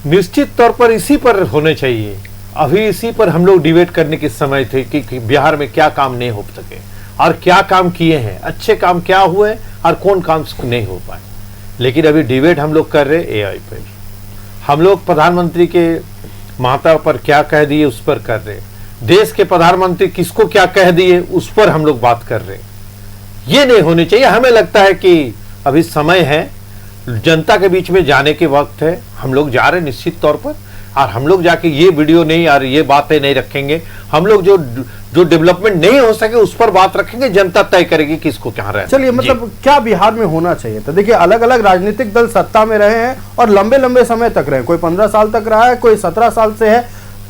निश्चित तौर पर इसी पर होने चाहिए। अभी इसी पर हम लोग डिबेट करने के समय थे कि बिहार में क्या काम नहीं हो सके और क्या काम किए हैं, अच्छे काम क्या हुए और कौन काम नहीं हो पाए। लेकिन अभी डिबेट हम लोग कर रहे एआई पर। हम लोग प्रधानमंत्री के माता पर क्या कह दिए उस पर कर रहे, देश के प्रधानमंत्री किसको क्या कह दिए उस पर हम लोग बात कर रहे। ये नहीं होनी चाहिए। हमें लगता है कि अभी समय है, जनता के बीच में जाने के वक्त है। हम लोग जा रहे हैं निश्चित तौर पर, और हम लोग जाके ये वीडियो नहीं और ये बातें नहीं रखेंगे। हम लोग जो डेवलपमेंट नहीं हो सके उस पर बात रखेंगे, जनता तय करेगी किसको क्या रहना। चलिए, मतलब क्या बिहार में होना चाहिए था? देखिए, अलग अलग राजनीतिक दल सत्ता में रहे हैं और लंबे लंबे समय तक रहे, कोई 15 साल तक रहा है, कोई 17 साल से है।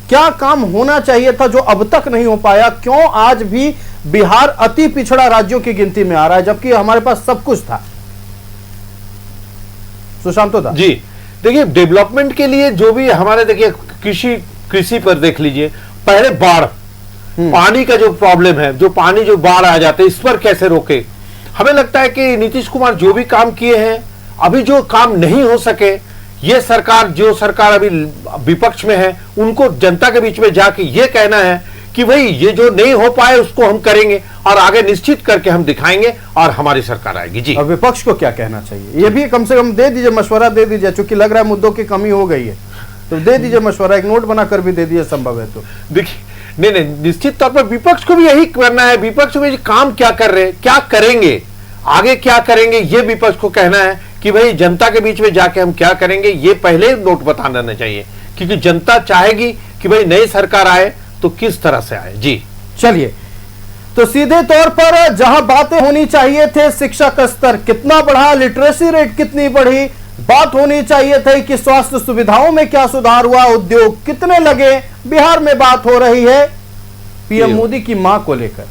क्या काम होना चाहिए था जो अब तक नहीं हो पाया? क्यों आज भी बिहार अति पिछड़ा राज्यों की गिनती में आ रहा है, जबकि हमारे पास सब कुछ था? सुशांत दा जी, देखिए, डेवलपमेंट के लिए जो भी हमारे, देखिए, कृषि पर देख लीजिए, पहले बाढ़, पानी का जो प्रॉब्लम है, जो पानी जो बाढ़ आ जाते हैं, इस पर कैसे रोके। हमें लगता है कि नीतीश कुमार जो भी काम किए हैं, अभी जो काम नहीं हो सके, ये सरकार, जो सरकार अभी विपक्ष में है, उनको जनता के बीच में जाके ये कहना है कि भाई ये जो नहीं हो पाए उसको हम करेंगे और आगे निश्चित करके हम दिखाएंगे और हमारी सरकार आएगी। जी, और विपक्ष को क्या कहना चाहिए? ये भी कम से कम दे दीजिए, मशवरा दे दीजिए, चूंकि लग रहा है मुद्दों की कमी हो गई है, तो दे दीजिए मशवरा, एक नोट बनाकर भी दे दीजिए, संभव है तो। देखिए, नहीं, निश्चित तौर पर विपक्ष को भी यही करना है। विपक्ष में काम क्या कर रहे हैं, क्या करेंगे, आगे क्या करेंगे, ये विपक्ष को कहना है कि भाई जनता के बीच में जाके हम क्या करेंगे, ये पहले नोट बता देना चाहिए, क्योंकि जनता चाहेगी कि भाई नई सरकार आए तो किस तरह से आए। जी, चलिए, तो सीधे तौर पर जहां बातें होनी चाहिए थे, शिक्षा का स्तर कितना बढ़ा, लिटरेसी रेट कितनी बढ़ी, बात होनी चाहिए थी कि स्वास्थ्य सुविधाओं में क्या सुधार हुआ, उद्योग कितने लगे, बिहार में बात हो रही है पीएम मोदी की मां को लेकर।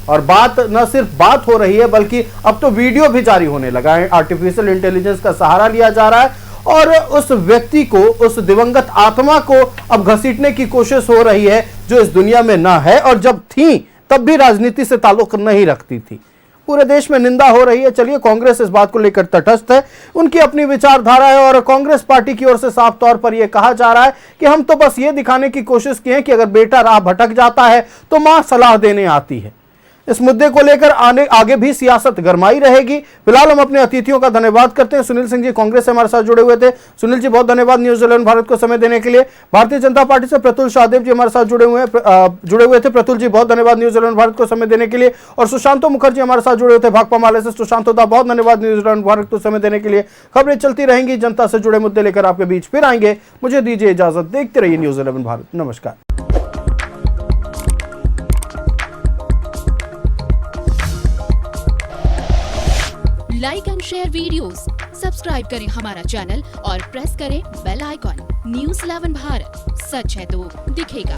और बात न सिर्फ बात हो रही है, बल्कि अब तो वीडियो भी जारी होने लगा है। आर्टिफिशियल इंटेलिजेंस का सहारा लिया जा रहा है और उस व्यक्ति को, उस दिवंगत आत्मा को अब घसीटने की कोशिश हो रही है जो इस दुनिया में ना है, और जब थी तब भी राजनीति से ताल्लुक नहीं रखती थी। पूरे देश में निंदा हो रही है। चलिए, कांग्रेस इस बात को लेकर तटस्थ है, उनकी अपनी विचारधारा है, और कांग्रेस पार्टी की ओर से साफ तौर पर यह कहा जा रहा है कि हम तो बस ये दिखाने की कोशिश की है कि अगर बेटा राह भटक जाता है तो मां सलाह देने आती है। इस मुद्दे को लेकर आगे भी सियासत गरमाई रहेगी। फिलहाल हम अपने अतिथियों का धन्यवाद करते हैं। सुनील सिंह जी कांग्रेस से हमारे साथ जुड़े हुए थे। सुनील जी, बहुत धन्यवाद न्यूज़ 11 भारत को समय देने के लिए। भारतीय जनता पार्टी से प्रतुल शाहदेव जी हमारे साथ जुड़े हुए थे। प्रतुल जी, बहुत धन्यवाद न्यूज़ 11 भारत को समय देने के लिए। और सुशांतो मुखर्जी हमारे साथ जुड़े हुए थे भाकपा माले से। सुशांतो दा, बहुत धन्यवाद न्यूज़ 11 भारत को समय देने के लिए। खबरें चलती रहेंगी, जनता से जुड़े मुद्दे लेकर आपके बीच फिर आएंगे। मुझे दीजिए इजाजत, देखते रहिए न्यूज़ 11 भारत। नमस्कार। Like and share videos, subscribe करें हमारा चैनल और प्रेस करें बेल आइकॉन। न्यूज़ 11 भारत, सच है तो दिखेगा।